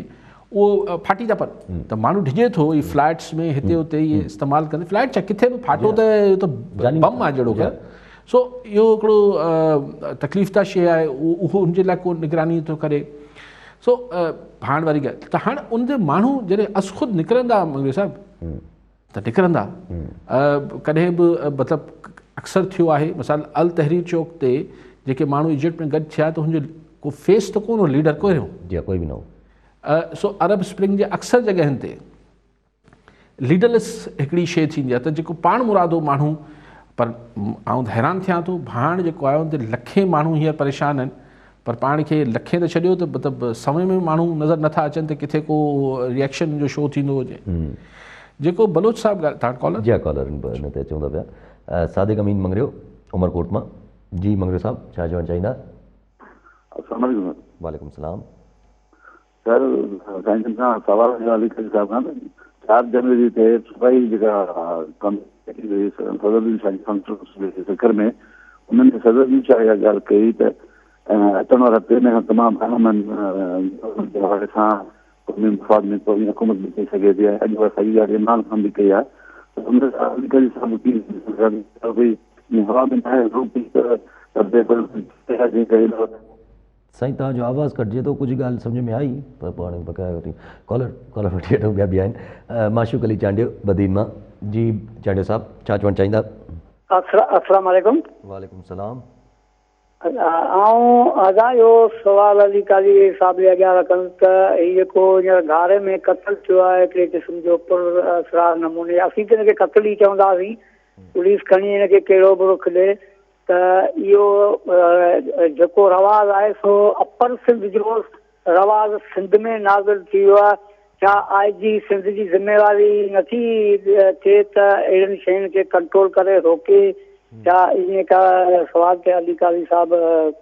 उहो फाटी था पनि त माण्हू डिॼे थो हीअ फ्लैट्स में हिते हुते इहे इस्तेमालु कंदे फ्लैट छा किथे बि फाटो त बम आहे जहिड़ो कर सो इहो हिकिड़ो तकलीफ़दा शइ आहे उहो उनजे लाइ को निगरानी थो करे। सो हाणे वारी ॻाल्हि त हाणे उनजे माण्हू जॾहिं ख़ुदि निकिरंदा मंगरू साहिबु त निकिरंदा कॾहिं बि मतिलबु अक्सर थियो आहे मिसाल अल तहरीर चौक ते जेके माण्हू इजिप्ट में गॾु थिया त हुनजो को फेस त कोन हो लीडर कोई हो कोई बि न हो। सो अरब स्प्रिंग जे अक्सर जॻहियुनि ते लीडरलेस हिकिड़ी शइ थींदी आहे त जेको पाण मुरादो माण्हू पर आउं हैरान थियां थो भाण जेको आहे उन ते लखे माण्हू हींअर परेशान आहिनि पर पाण खे लखे त छॾियो त मतिलबु समय में माण्हू नज़र नथा अचनि त किथे को रिएक्शन जो शो थींदो हुजे। जेको बलोच साहिबु तव्हां कॉलर हिन ते अचूं था पिया सादिक अमीन मंगरियो उमरकोट मां जी मंगरियो साहिबु छा चवणु चाहींदा? वालेकुम सलाम सर साईं सां सवाल 4 जनवरी ते सफ़ाई जेका सिखर में उन्हनि सदर छा इहा ॻाल्हि कई त अचण वारा 3 महीना तमामु अहम आहिनि जे हवाले सां मफ़ाद में कोई हुकूमत बि कई सघे थी अॼु उहा सॼी ॻाल्हि इमरान ख़ान बि कई आहे त उन हवा में साईं तव्हांजो आवाज़ु कटिजे थो कुझु ॻाल्हि सम्झ में आई पर पोइ हाणे बकाया वठी कॉलर वठी वठूं ॿिया बि आहिनि माशूक अली चांडियो बदीन मां जी चांडियो साहिबु छा चवणु चाहींदा? अस्सलाम वालेकुम। वालेकुम सलाम। असां इहो सवाल अली काली साहिब जे अॻियां रखनि त हीउ जेको हींअर घारे में क़तल थियो आहे हिकिड़े क़िस्म जो पुरअसरार नमूने असीं त हिनखे क़तल ई चवंदासीं पुलिस खणी हिनखे कहिड़ो बि रुख ॾे त इहो जेको रवाज़ आहे सो अपर सिंध जो रवाज़ सिंध में नाज़िल थी वियो आहे छा IG सिंध जी ज़िम्मेवारी नथी थिए त अहिड़ियुनि शयुनि खे कंट्रोल करे रोके छा ईअं का सवाल ते अली काली साहिब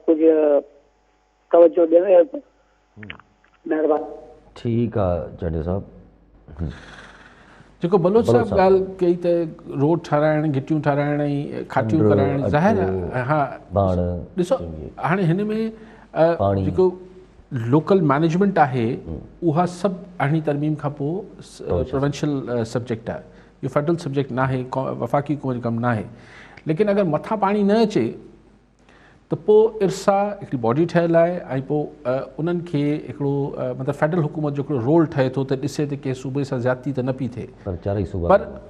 कुझु तवजो ॾियो महिरबानी। ठीकु आहे चांडियो साहिबु। जेको बलोच साहिबु ॻाल्हि कई त रोड ठाराइण गिटियूं ठाराइण ऐं खाटियूं कराइण ज़ाहिर आहे हा ॾिसो हाणे हिन में जेको लोकल मैनेजमेंट आहे उहा सभु 8वीं तरमीम खां पोइ प्रोविंशियल सब्जेक्ट आहे इहो फेडरल सब्जेक्ट न आहे वफ़ाक़ी हुकूमत जो कमु न आहे लेकिन अगरि मथां पाणी न अचे त पोइ इरसा हिकिड़ी बॉडी ठहियलु आहे ऐं पोइ उन्हनि खे हिकिड़ो मतिलबु फेडरल हुकूमत जो हिकिड़ो रोल ठहे थो त ॾिसे त कंहिं सूबे सां ज़्यादती त न पई थिए,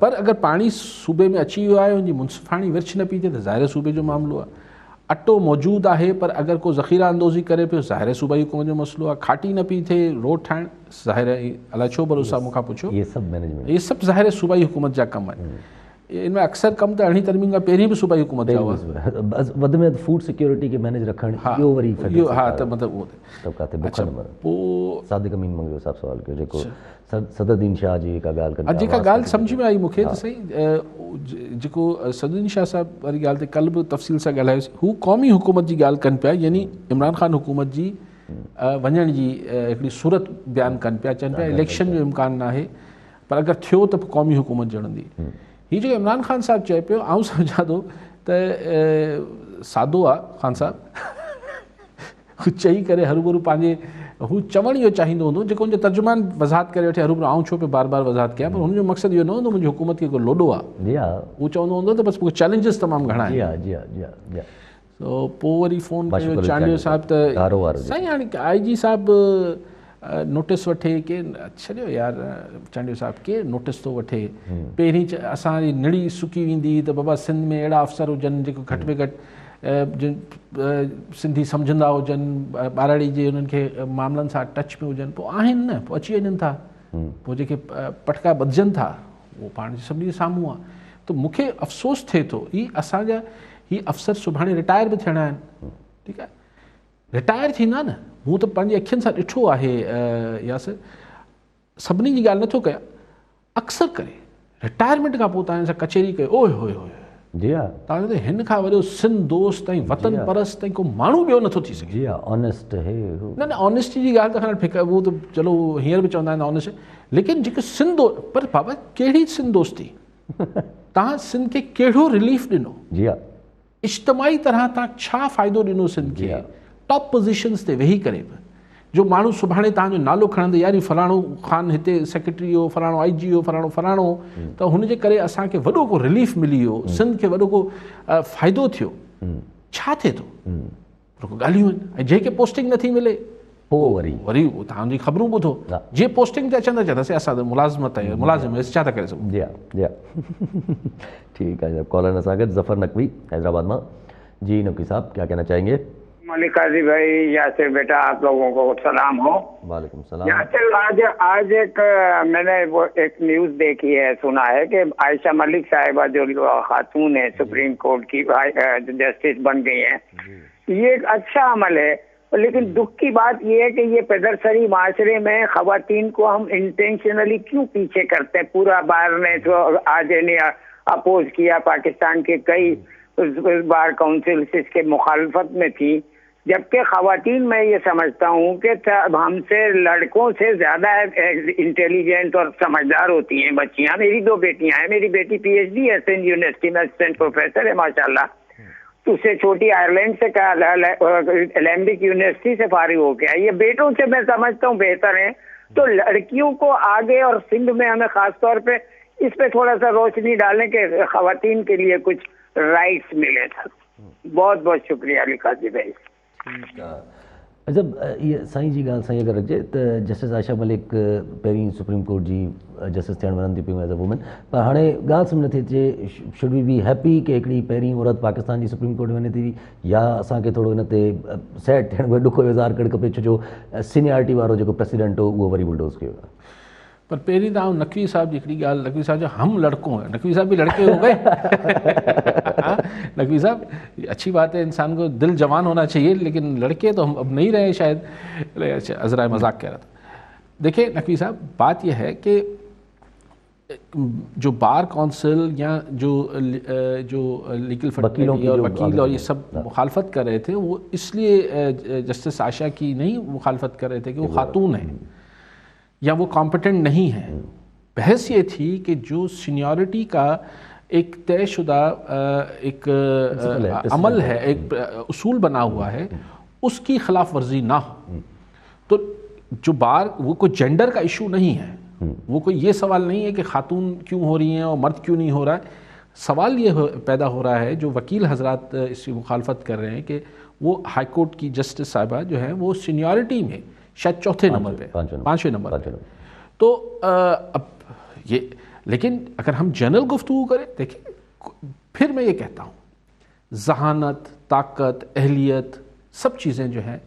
पर अगरि पाणी सूबे में अची वियो आहे उनजी मुंसिफ़ाणी विर्छ न पई थिए त ज़ाहिर सूबे जो मामिलो आहे। अटो मौजूदु आहे पर अगरि को ज़ख़ीरा अंदोज़ी करे पियो ज़ाहिर सूबाई हुकूमत जो मसइलो आहे। खाटी न पई थिए, रोड ठाहिण ज़ाहिर, अलाए छो भरोसा मूंखां पुछो, इहे सभु ज़ाहिर सूबाई हुकूमत जा कम आहिनि। इन में अक्सर कम त अरिड़हीं तरमीम खां पहिरीं बि सूबाई हुकूमत जा हुआ। वधि में फूड सिक्योरिटी खे मैनेज रखणु इहो वरी इहो हा त मतिलबु उहो पोइ सादिक अमीन मंगियो साहब सवाल कयो जेको सदरुद्दीन शाह जी जेका ॻाल्हि कनि, जेका ॻाल्हि सम्झ में आई मूंखे त सही, जेको सदरुद्दीन शाह साहिबु वारी ॻाल्हि ते कल्ह बि तफ़सील सां ॻाल्हायोसीं, हू क़ौमी हुकूमत जी ॻाल्हि कनि पिया, यानी इमरान ख़ान हुकूमत जी वञण जी हिकिड़ी सूरत बयानु कनि पिया, चवनि पिया इलेक्शन जो इम्कान न आहे पर अगरि थियो त पोइ क़ौमी हुकूमत जणंदी। हीअ जेको इमरान ख़ान साहिबु चए पियो, आउं सम्झां थो त सादो आहे ख़ान साहिबु, हू चई करे हरूभरू पंहिंजे हू चवणु इहो चाहींदो हूंदो, जेको हुनजो तर्जुमान वज़ाहत करे वठे हरूभरू आउं छो पियो बार बार वज़ाहत कयां, पर हुनजो मक़सदु इहो न हूंदो मुंहिंजी हुकूमत खे को लोॾो आहे, हू चवंदो हूंदो त बसि मूंखे चैलेंजिस तमामु घणा आहिनि। पोइ वरी फ़ोन कयो चांडियो साहिबु त साईं हाणे IG साहिबु नोटिस वठे के छॾियो यार चांडियो साहिबु केरु नोटिस थो वठे, पहिरीं असांजी निड़ी सुकी वेंदी त बाबा सिंध में अहिड़ा अफ़सर हुजनि जेको घटि में घटि सिंधी सम्झंदा हुजनि, ॿाराड़ी जे उन्हनि खे मामलनि सां टच में हुजनि, पोइ आहिनि न, पोइ अची वञनि था, पोइ जेके पटका ॿधिजनि था उहो पाण सभिनी जे साम्हूं आहे। त मूंखे अफ़सोस थिए थो ही अफ़सर सुभाणे रिटायर बि थियणा आहिनि, ठीकु आहे, रिटायर थींदा न, मूं त पंहिंजी अखियुनि सां ॾिठो आहे यासिर, सभिनी जी ॻाल्हि नथो कयां, अक्सर करे रिटायरमेंट खां पोइ तव्हां सां कचहरी कयो, ओए होए होए जी हा, तव्हांजो त हिन खां वॾो सिंध दोस्त ऐं वतन परस्त ताईं को माण्हू ॿियो नथो थी सघे। जी हा, ऑनेस्ट है न ऑनेस्टी जी ॻाल्हि त खैर फिकर, उहो त चलो हींअर बि चवंदा आहिनि ऑनेस्ट, लेकिन जेके सिंध पर बाबा कहिड़ी सिंध दोस्ती, तव्हां सिंध खे कहिड़ो रिलीफ ॾिनो, जी हा, इज्तमाही तरह तव्हां छा फ़ाइदो ॾिनो सिंध खे, टॉप पोज़ीशन्स ते वेही करे बि, जो माण्हू सुभाणे तव्हांजो नालो खणंदे यार फलाणो ख़ान हिते सेक्रेटरी हो, फलाणो IG हो, फलाणो त हुनजे करे असांखे वॾो को रिलीफ मिली वियो, सिंध खे वॾो को फ़ाइदो थियो, छा थिए थो, रुगो ॻाल्हियूं आहिनि। ऐं जंहिंखे पोस्टिंग नथी मिले पोइ वरी तव्हांजी ख़बरूं ॿुधो, जे पोस्टिंग ते अचनि था चवंदासीं असां त मुलाज़िमत आहे, मुलाज़िम छा था करे सघूं। जी हा, जी हा, ठीकु आहे। कॉलर असां गॾु ज़फ़र नक़वी हैदराबाद मां। जी नक़वी साहब क्या कहना चाहेंगे? मलिक काजी भाई, यासिर बेटा आप लोगों को सलाम हो। वालेकुम सलाम। यासिर आज एक मैंने वो एक न्यूज़ देखी है, सुना है कि आयशा मलिक साहिबा जो खातून है सुप्रीम कोर्ट की जस्टिस बन गई हैं, ये एक अच्छा अमल है, लेकिन दुख की बात ये है कि ये पेदरसरी माशरे में खवातीन को हम इंटेंशनली क्यों पीछे करते हैं। पूरा बार ने तो आज अपोज किया, पाकिस्तान के कई बार काउंसिल इसके मुखालफत में थी, जबकि खवातीन मैं ये समझता हूँ कि हमसे लड़कों से ज़्यादा इंटेलिजेंट और समझदार होती हैं बच्चियाँ। मेरी 2 बेटियाँ हैं, मेरी बेटी PhD है सिंध यूनिवर्सिटी में, असिस्टेंट प्रोफेसर है माशाल्लाह, उससे छोटी आयरलैंड से एलेम्बिक यूनिवर्सिटी से फारिग हो गया। ये बेटों से मैं समझता हूँ बेहतर है, तो लड़कियों को आगे और सिंध में हमें खास तौर पे इस पे थोड़ा सा रोशनी डालने के खवातीन के लिए कुछ राइट्स मिले सर। बहुत बहुत शुक्रिया अली काजी भाई। अच्छा, ये साईं जी ॻाल्हि साईं अगरि रखिजे त जस्टिस आयशा मलिक पहिरीं सुप्रीम कोर्ट जी जस्टिस थियणु वञनि थी पियूं एज़ अ वुमन, पर हाणे ॻाल्हि सम्झ नथी अचे शुड वी बी हैप्पी कि हिकिड़ी पहिरीं औरत पाकिस्तान जी सुप्रीम कोर्ट वञे थी, या असांखे थोरो हिन ते सैड थियणु ॾुखो इज़हार करणु खपे, छो जो सीनियरिटी वारो जेको प्रेसिडेंट हो उहो वरी बुलडोज़ कयो आहे। पर पहिरीं त आउं नक़वी साहब जी हिकिड़ी ॻाल्हि, नक़वी साहब जो हम लड़कों हैं, नक़वी साहब भी लड़के हो गए। नक़वी साहब, अच्छी बात है, इंसान को दिल जवान होना चाहिए, लेकिन लड़के तो हम अब नहीं रहे शायद। अज़रा मजाक कह रहा था। देखिए नक़वी साहब, बात यह है कि जो बार काउंसिल या जो लीगल फैकल्टी और वकील और ये सब मुखालफत कर रहे थे, वो इसलिए जस्टिस आयशा की नहीं मुखालफत कर रहे थे कि वो खातून है या वो कॉम्पिटेंट नहीं है। बहस ये थी कि जो सीनियरिटी का एक तयशुदा एक अमल है, एक उसूल बना हुआ है, उसकी खिलाफ वर्जी ना हो। तो जो बार वो कोई जेंडर का इशू नहीं है, वो कोई ये सवाल नहीं है कि खातून क्यों हो रही हैं और मर्द क्यों नहीं हो रहा है। سوال یہ پیدا ہو رہا ہے، جو وکیل حضرات اس کی مخالفت کر رہے ہیں، کہ وہ ہائی کورٹ کی جسٹس صاحبہ جو ہیں وہ سینیورٹی میں شاید چوتھے نمبر پہ، پانچویں نمبر پہ. تو اب یہ، لیکن اگر ہم جنرل گفتگو کریں، دیکھیں پھر میں یہ کہتا ہوں ذہانت، طاقت، اہلیت، سب چیزیں جو ہیں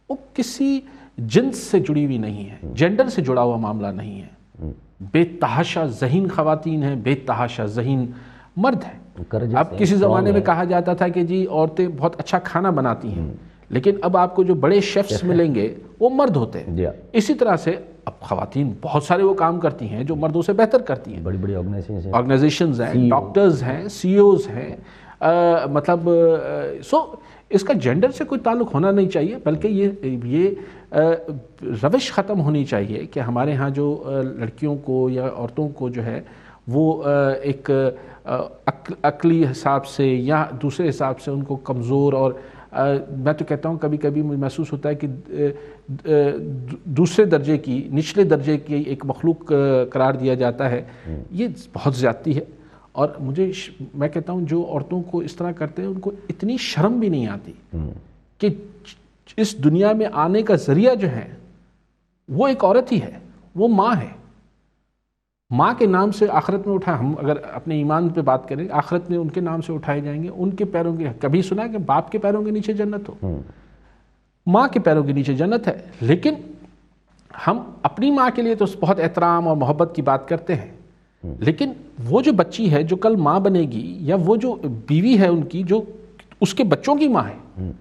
وہ کسی جنس سے جڑی ہوئی نہیں ہیں، جینڈر سے جڑا ہوا معاملہ نہیں ہے. بے تحاشا ذہین خواتین ہیں، بے تحاشا ذہین مرد ہیں. اب کسی زمانے میں کہا جاتا تھا کہ جی عورتیں بہت اچھا کھانا بناتی ہیں، لیکن اب آپ کو جو بڑے شیفز ملیں گے وہ مرد ہوتے ہیں. اسی طرح سے اب خواتین بہت سارے وہ کام کرتی ہیں جو مردوں سے بہتر کرتی ہیں. بڑی بڑی آرگنائزیشنز ہیں، ڈاکٹرز ہیں، سی ای اوز ہیں. مطلب اس کا جینڈر سے کوئی تعلق ہونا نہیں چاہیے، بلکہ یہ روش ختم ہونی چاہیے کہ ہمارے ہاں جو لڑکیوں کو یا عورتوں کو جو ہے وہ ایک عقلی حساب سے یا دوسرے حساب سے ان کو کمزور، اور میں تو کہتا ہوں کبھی کبھی مجھے محسوس ہوتا ہے کہ دوسرے درجے کی، نچلے درجے کی ایک مخلوق قرار دیا جاتا ہے. یہ بہت زیادتی ہے. اور میں کہتا ہوں جو عورتوں کو اس طرح کرتے ہیں ان کو اتنی شرم بھی نہیں آتی کہ اس دنیا میں آنے کا ذریعہ جو ہے وہ ایک عورت ہی ہے، وہ ماں ہے. ماں کے نام سے آخرت میں ہم اگر اپنے ایمان پہ بات کریں، آخرت میں ان کے نام سے اٹھائے جائیں گے. ان کے پیروں کے، کبھی سنا ہے کہ باپ کے پیروں کے نیچے جنت ہو؟ ماں کے پیروں کے نیچے جنت ہے. لیکن ہم اپنی ماں کے لیے تو بہت احترام اور محبت کی بات کرتے ہیں، لیکن وہ جو بچی ہے جو کل ماں بنے گی، یا وہ جو بیوی ہے ان کی جو اس کے بچوں کی ماں ہے،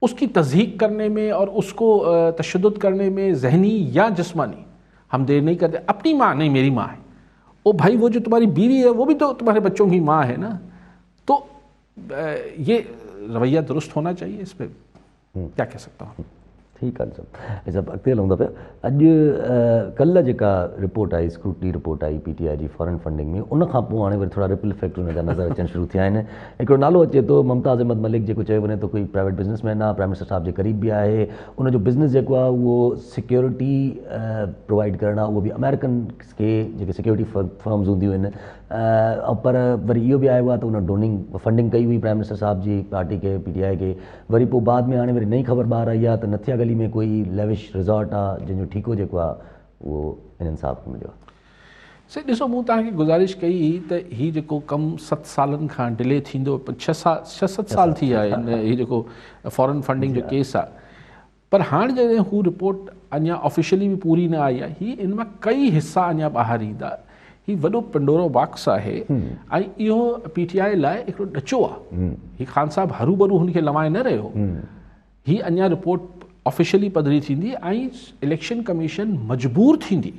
اس کی تضحیق کرنے میں اور اس کو تشدد کرنے میں ذہنی یا جسمانی ہم دیر نہیں کرتے. اپنی ماں نہیں، میری ماں ہے. او بھائی وہ جو تمہاری بیوی ہے وہ بھی تو تمہارے بچوں کی ماں ہے نا. تو یہ رویہ درست ہونا چاہیے. اس پہ کیا کہہ سکتا ہوں. ٹھیک ہے سب اॻिते हलूं था पिया. अॼु कल्ह जेका रिपोर्ट आई, स्क्रूटनी रिपोर्ट आई PTI जी फॉरेन फंडिंग में, उन खां पोइ हाणे वरी थोरा रिपल इफेक्ट हुन जा नज़र अचणु शुरू थिया आहिनि. हिकिड़ो नालो अचे थो मुमताज़ अहमद मलिक, जेको चयो वञे थो कोई प्राइवेट बिज़नेसमैन आहे, प्राइम मिनिस्टर साहब जे क़रीब बि आहे. उनजो बिज़नेस जेको आहे उहो सिक्योरिटी प्रोवाइड करणु आहे, उहो बि अमेरिकन खे जेके सिक्योरिटी फर्म्स हूंदियूं आहिनि. पर वरी इहो बि आयो आहे त उन फंडिंग कई हुई प्राइम मिनिस्टर साहब जी पार्टी खे, PTI खे. वरी पोइ बाद में हाणे वरी नई ख़बर ॿाहिरि आई आहे त नथिया गली में कोई लेविश रिज़ॉर्ट आहे जंहिंजो ठीको जेको आहे उहो इन्हनि साहब खे मिलियो आहे. ॾिसो, मूं तव्हांखे गुज़ारिश कई त हीउ जेको कमु 7 सालनि खां डिले थींदो, 6-7 साल थी विया आहिनि हीउ जेको फॉरेन फंडिंग जो केस आहे. पर हाणे जॾहिं हू रिपोर्ट अञा ऑफिशियली बि पूरी न आई आहे, हीउ इन मां कई हिसा अञा ॿाहिरि ईंदा. हीउ वॾो पंडोरो बॉक्स आहे ऐं इहो PTI लाइ हिकिड़ो ॾचो आहे. हीउ ख़ान साहब हरू भरू हुनखे लवाए न रहियो. हीउ अञा रिपोर्ट ऑफिशियली पधरी थींदी ऐं इलेक्शन कमीशन मजबूर थींदी.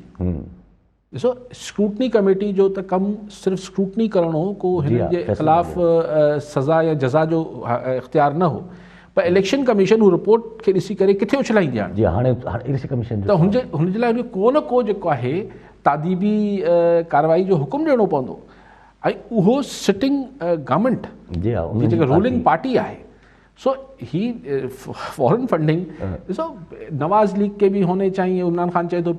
ॾिसो, स्क्रूटनी कमेटी जो त कमु सिर्फ़ु स्क्रूटनी करणो हो, को हिन जे ख़िलाफ़ सज़ा या जज़ा जो इख़्तियार न हो. पर इलेक्शन कमीशन हू रिपोर्ट खे ॾिसी करे किथे उछलाईंदी आहे. हाणे इलेक्शन कमीशन त हुनजे लाइ को न को जेको आहे तादीबी कार्रवाई जो हुकुम ॾियणो पवंदो. ऐं उहो सिटिंग गवर्नमेंट जी जेका रूलिंग पार्टी आहे. सो ही फॉरेन फंडिंग, ॾिसो नवाज़ लीग के भी होने चाहिए. इमरान खान चए थो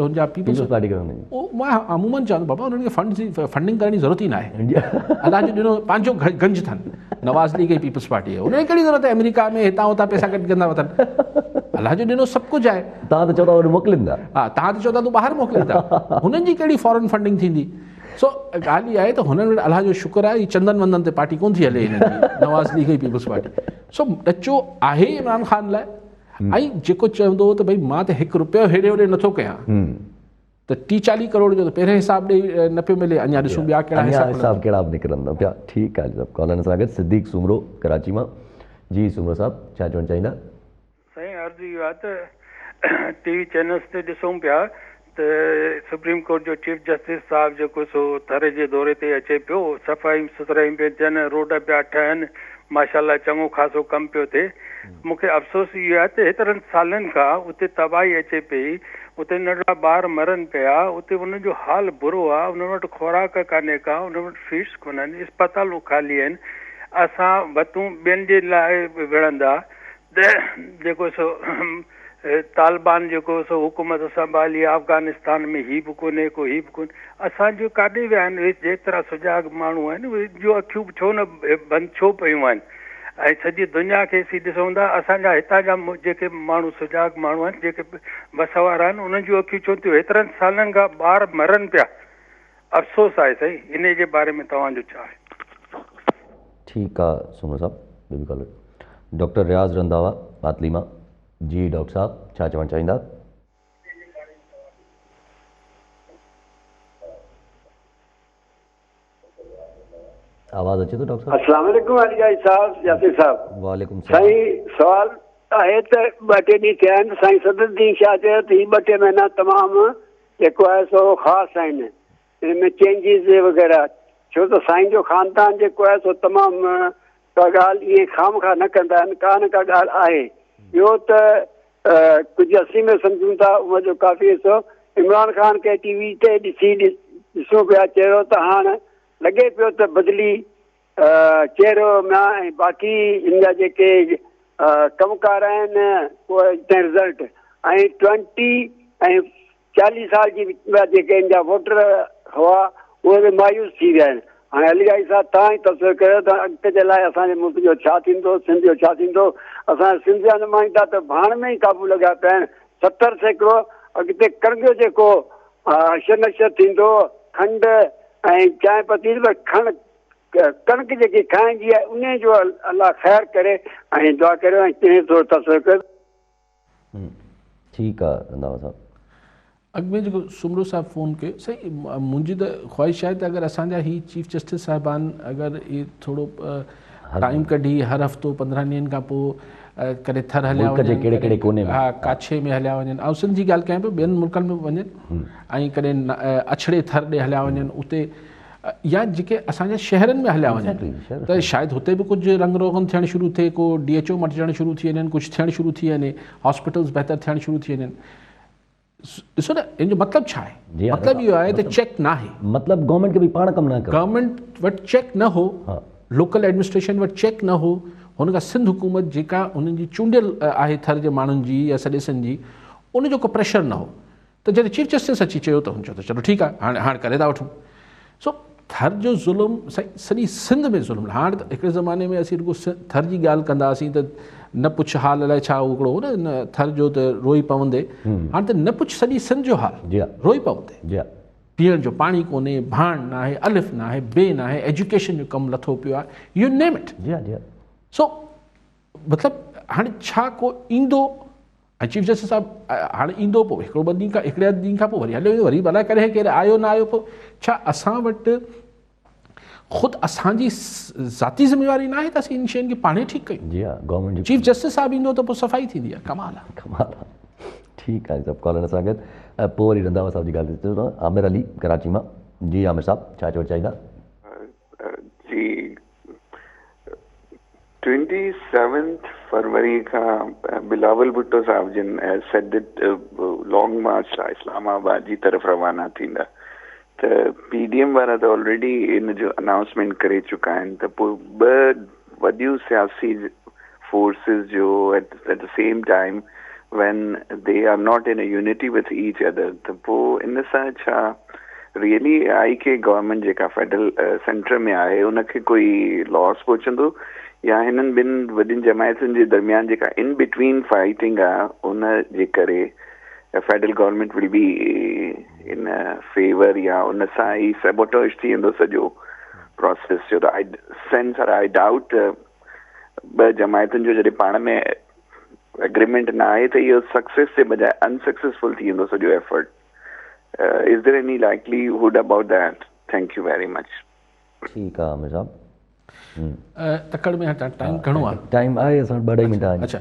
हुनजा पीपल्स पार्टी मां अमूमन चवंदो बाबा हुननि खे फंडिंग करण जी ज़रूरत ई न आहे. अलाह जो ॾिनो पंहिंजो गंज अथनि नवाज़ लीग ऐं पीपल्स पार्टी आहे. हुनखे कहिड़ी ज़रूरत आहे अमेरिका में हितां हुतां पैसा कढी कंदा वठनि. अलाह जो ॾिनो सभु कुझु आहे. तव्हां त चओ था मोकिलींदा. हा, तव्हां त चओ था तूं ॿाहिरि मोकिलींदा. हुननि जी कहिड़ी फॉरेन फंडिंग थींदी. सो ॻाल्हि इहा आहे त हुननि वटि अलाह जो शुक्र आहे चंदन वंदन ते पार्टी कोन थी हले हिननि जी, नवाज़ लीग ऐं पीपल्स पार्टी. सो ॾचो आहे इमरान ख़ान लाइ. ऐं जेको चवंदो त भई मां त 1 रुपयो हेॾे होॾे नथो कयां, त 30-40 करोड़ जो त पहिरें हिसाब ॾेई न पियो मिले. अञा ॾिसूं ॿिया कहिड़ा हिसाब कहिड़ा निकिरंदा पिया. ठीकु आहे जनाब. कॉलर सां गॾु सिद्दीक़ सूमरो कराची मां. जी सूमरो साहब, छा चवणु चाहींदा? साईं, अर्ज़ु इहो आहे त TV चैनल्स ते ॾिसूं पिया त सुप्रीम कोर्ट जो चीफ जस्टिस साहब जेको सो थर जे दौरे ते अचे पियो, सफ़ाई सुथराई पिया थियनि, रोड पिया ठहनि, माशाल्लाह चङो ख़ासो कमु पियो थिए. मूंखे अफ़सोस इहो आहे त हेतिरनि सालनि खां उते तबाही अचे पई, उते नंढड़ा ॿार मरनि पिया, उते उनजो हाल बुरो आहे. उन वटि खुराक कान्हे का, उन वटि फीस कोन्हनि, इस्पतालूं ख़ाली आहिनि. असां वतूं ॿियनि जे लाइ विढ़ंदा त जेको सो तालिबान जेको सो हुकूमत संभाली अफ़गानिस्तान में हीउ बि कोन्हे को हीउ बि कोन्हे, असांजो काॾे विया आहिनि जेतिरा सुजाॻ माण्हू आहिनि उहे जो अखियूं छो न बंदि छो पियूं आहिनि, ऐं सॼी दुनिया खे असीं ॾिसूं था असांजा हितां जा जेके माण्हू सुजाॻ माण्हू आहिनि जेके बस वारा आहिनि उन्हनि जूं अखियूं छो थियूं, हेतिरनि सालनि खां ॿार मरनि पिया, अफ़सोस आहे साईं, इन जे बारे में तव्हांजो छा आहे? ठीकु आहे सुमर साहब, ॿियो बि डॉक्टर रियाज़ रंधावा पातली मां। जी डॉक्टर साहब छा चवणु चाहींदा? आवाज़ अचे थो डॉक्टर साहब? अस्सलाम वालेकुम अली साहब, यासिर साहब। वालेकुम सलाम। साईं सवाल आहे त 2 ॾींहं थिया आहिनि, साईं सदरुद्दीन शाह चयो त हीअ 2 महीना तमामु जेको आहे सो ख़ासि आहिनि, हिन में चेंजिस वग़ैरह, छो त साईं जो ख़ानदान जेको आहे सो तमामु का ॻाल्हि ईअं खामखा न कंदा आहिनि, का न का ॻाल्हि आहे। ॿियो त कुझु असीं में सम्झूं था उहो जो काफ़ी हिसो इमरान ख़ान खे टीवी ते ॾिसूं पिया, चहिरो त हाणे लॻे पियो त बदिली चहिरो मां, ऐं बाक़ी हिन जा जेके कमकार आहिनि उहे हिते रिज़ल्ट ऐं 20 ऐं 40 साल जी जेके हिन जा वोटर हुआ उहे बि मायूस थी विया आहिनि। हाणे अली साहब तव्हां ई तस्वीर कयो त अॻिते जे लाइ असांजे मुल्क जो छा थींदो, सिंध जो छा थींदो। असां सिंध जा नुमाइंदा त भाण में ई काबू लॻा पिया आहिनि, 70% अॻिते कणिक जो जेको अशर नशर थींदो, खंड ऐं चांहि पती कणिक जेकी खाइजी आहे उन जो अलाह ख़ैरु करे ऐं दुआ करियो ऐं थोरो तस्वीर कयो। ठीकु आहे रंधावा साहब। अॻु में जेको सुमरो साहब फ़ोन कयो, सही मुंहिंजी त ख़्वाहिश आहे त अगरि असांजा ही चीफ जस्टिस साहिबान अगरि इहे थोरो टाइम कढी हर हफ़्तो 15 ॾींहंनि खां पोइ कॾहिं थर हलिया वञनि, हा काछे में हलिया वञनि, ऐं सिंध जी ॻाल्हि कयां पियो, ॿियनि मुल्कनि में वञनि ऐं कॾहिं अछड़े थर ॾे हलिया वञनि उते, या जेके असांजे शहरनि में हलिया वञनि त शायदि हुते बि कुझु रंग रोगन थियणु शुरू थिए, को DHO मटिजणु शुरू थी वञनि, कुझु थियणु शुरू थी वञे, हॉस्पिटल्स बहितर थियणु शुरू थी वञनि। ॾिसो न इन जो मतिलबु छा आहे, मतिलबु इहो आहे त चेक न आहे, मतिलबु गवर्नमेंट खे बि पाण कमु न करे, गवर्नमेंट वटि चेक न हो, लोकल एडमिनिस्ट्रेशन वटि चेक न हो, हुन खां सिंध हुकूमत जेका उन्हनि जी चूंडियल आहे थर जे माण्हुनि जी या सॼे सिंध जी, उन जो को प्रेशर न हो, त जॾहिं चीफ जस्टिस अची चयो त हुन चयो त चलो ठीकु आहे हाणे करे था वठूं। सो थर जो ज़ुल्म सॼी सिंध में ज़ुल्म, हाणे त हिकिड़े ज़माने में असीं रुगो थर जी ॻाल्हि कंदा हुआसीं त न पुछ हाल अलाए छा हिकिड़ो हो न थर जो त रोई पवंदे, हाणे त न पुछ सॼी सिंध जो हाल रोई पवंदे, पीअण जो पाणी कोन्हे, भाण न आहे, अलिफ न आहे, बे न आहे, एजुकेशन जो कमु लथो पियो आहे, यू नेम इट। सो मतिलबु हाणे छा को ईंदो, ऐं चीफ जस्टिस साहिबु हाणे ईंदो पोइ हिकिड़ो 2 ॾींहं खां हिकिड़े ॾींहं खां पोइ वरी हलियो, वरी भला करे केरु आयो न आयो, पोइ छा असां वटि ख़ुदि असांजी ज़ाती ज़िम्मेवारी न आहे त असीं इन शयुनि खे पाणे ठीकु कयूं? जी हा, गवर्नमेंट चीफ जस्टिस साहिबु ईंदो त पोइ सफ़ाई थींदी आहे, कमाल आहे, कमाल आहे। ठीकु आहे सभु कॉलर सां गॾु, पोइ वरी रंधावा साहिब जी ॻाल्हि ते आमिर अली कराची मां। जी आमिर साहब छा चवणु चाहींदा? जी 27 फरवरी खां बिलावल भुट्टो साहब जिन सेड दैट लॉन्ग मार्च इस्लामाबाद जी तरफ़ रवाना थींदा, त PDM वारा त ऑलरेडी इन जो अनाउंसमेंट करे चुका आहिनि, त पोइ 2 वॾियूं सियासी फोर्सिस जो at the same time when they are not in a unity with each other, त पोइ इन सां छा रियली आई के गवर्नमेंट जेका फेडरल सेंटर में आहे उनखे कोई लॉस पहुचंदो, या हिननि 2 वॾियुनि जमायतुनि जे दरमियान जेका इन बिटवीन फाइटिंग आहे उन जे करे federal government will be in favour, या उन सां ई सेबोटॉज थी वेंदो सॼो प्रोसेस जो? त आई सेंस और आई डाउट 2 जमायतुनि जो जॾहिं पाण में एग्रीमेंट न आहे त इहो सक्सेस जे बजाए अनसक्सेसफुल थी वेंदो सॼो effort. Is there any likelihood about that? Thank you very much. ठीकु आहे आमिर साहब। तकड़ में टाइम घणो आहे? टाइम आहे असां 2 मिंट आहिनि। अच्छा,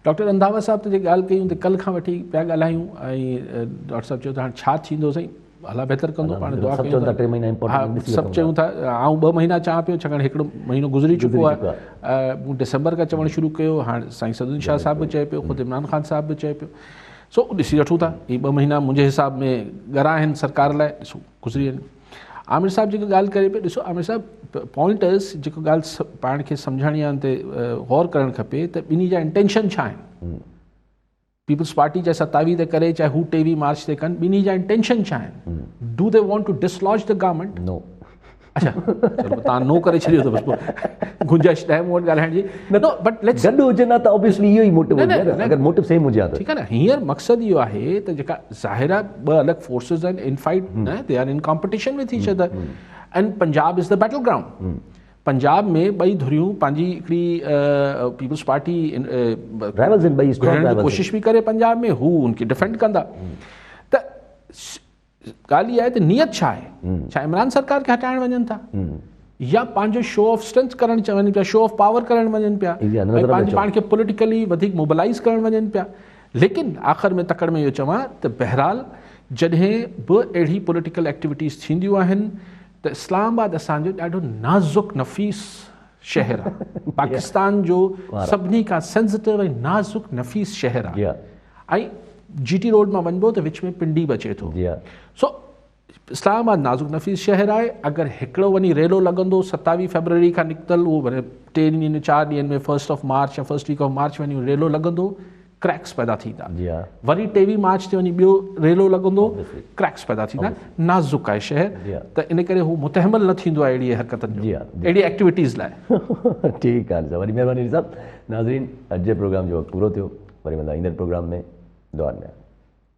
डॉक्टर रंधावा साहब त जेकी ॻाल्हि कयूं त कल्ह खां वठी पिया ॻाल्हायूं, ऐं डॉक्टर साहब चयो त हाणे छा थींदो साईं, अलाह बहितर कंदो, पाण दुआ कयूं था। हा सभु चयूं था, आउं 2 महीना चवां पियो, छाकाणि हिकिड़ो महीनो गुज़री चुको आहे, मूं डिसंबर खां चवणु शुरू कयो, हाणे साईं सदरुद्दीन शाह साहिब बि चए पियो, ख़ुदि इमरान ख़ान साहिब बि चए पियो। सो ॾिसी वठूं था, इहे 2 महीना मुंहिंजे हिसाब में ॻरा आहिनि सरकार लाइ, ॾिसो गुज़री वञनि। आमिर साहब जेको ॻाल्हि करे पियो, ॾिसो आमिर साहब पॉइंटर्स जेको ॻाल्हि पाण खे सम्झणी आहे ते गौर करणु खपे त ॿिन्ही जा इंटेंशन छा आहिनि। पीपल्स पार्टी चाहे 27 ते करे चाहे हू 23 मार्च ते कनि, ॿिन्ही जा इंटेंशन छा आहिनि? Do they want to dislodge the government? No. अच्छा चलो तव्हां नो करे छॾियो त बसि पोइ गुंजाइश न आहे मूं वटि ॻाल्हाइण जी। नो बट लेट्स गॾु हुजनि हा त ऑब्वियसली इहो ई मोटिव हुजे न, अगरि मोटिव सेम हुजे हा त ठीकु आहे न। हींअर मक़सदु इहो आहे त जेका ज़ाहिर आहे ॿ अलॻि फोर्सिस आहिनि इन फाइट न, they are in competition with each other and Punjab is the battle ground. Punjab में ॿई धुरियूं पंहिंजी हिकिड़ी पीपल्स पार्टी कोशिश बि करे पंजाब में, हू उनखे डिफेंड कंदा। त ॻाल्हि इहा आहे त नियत छा आहे? छा इमरान सरकार खे हटाइण वञनि था या पंहिंजो शो ऑफ स्ट्रेंथ करणु वञनि पिया, शो ऑफ पावर करणु वञनि पिया, पंहिंजे पाण खे पॉलिटिकली वधीक मोबिलाइज़ करणु वञनि पिया? लेकिन आख़िर में तकड़ में इहो चवां त बहरहाल जॾहिं बि अहिड़ी पॉलिटिकल एक्टिविटीज़ थींदियूं आहिनि त इस्लामाबाद असांजो ॾाढो नाज़ुक नफ़ीस शहर आहे, पाकिस्तान जो सभिनी खां सेंसिटिव ऐं नाज़ुक नफ़ीस शहर आहे। ऐं GT रोड मां वञिबो त विच में पिंडी बि अचे थो। सो इस्लामाबाद नाज़ुक नफ़ीस शहर आहे। अगरि हिकिड़ो वञी रेलो लॻंदो 27 फरवरी खां निकितल, उहो वरी 3 ॾींहंनि 4 ॾींहंनि में 1 मार्च या 1 वीक ऑफ मार्च वञी रेलो लॻंदो, क्रैक्स पैदा थींदा। वरी 23 मार्च ते वञी ॿियो रेलो लॻंदो, क्रैक्स पैदा थींदा। नाज़ुक आहे शहर, त इन करे हू मुतहमल न थींदो आहे अहिड़ी हरकतनि जो, अहिड़ी एक्टिविटीज़ लाइ। ठीकु आहे, वॾी महिरबानी साहब। नाज़रीन, अॼु जे प्रोग्राम जो वक़्तु पूरो थियो, वरी मिलंदा ईंदड़ प्रोग्राम में। दुआ में।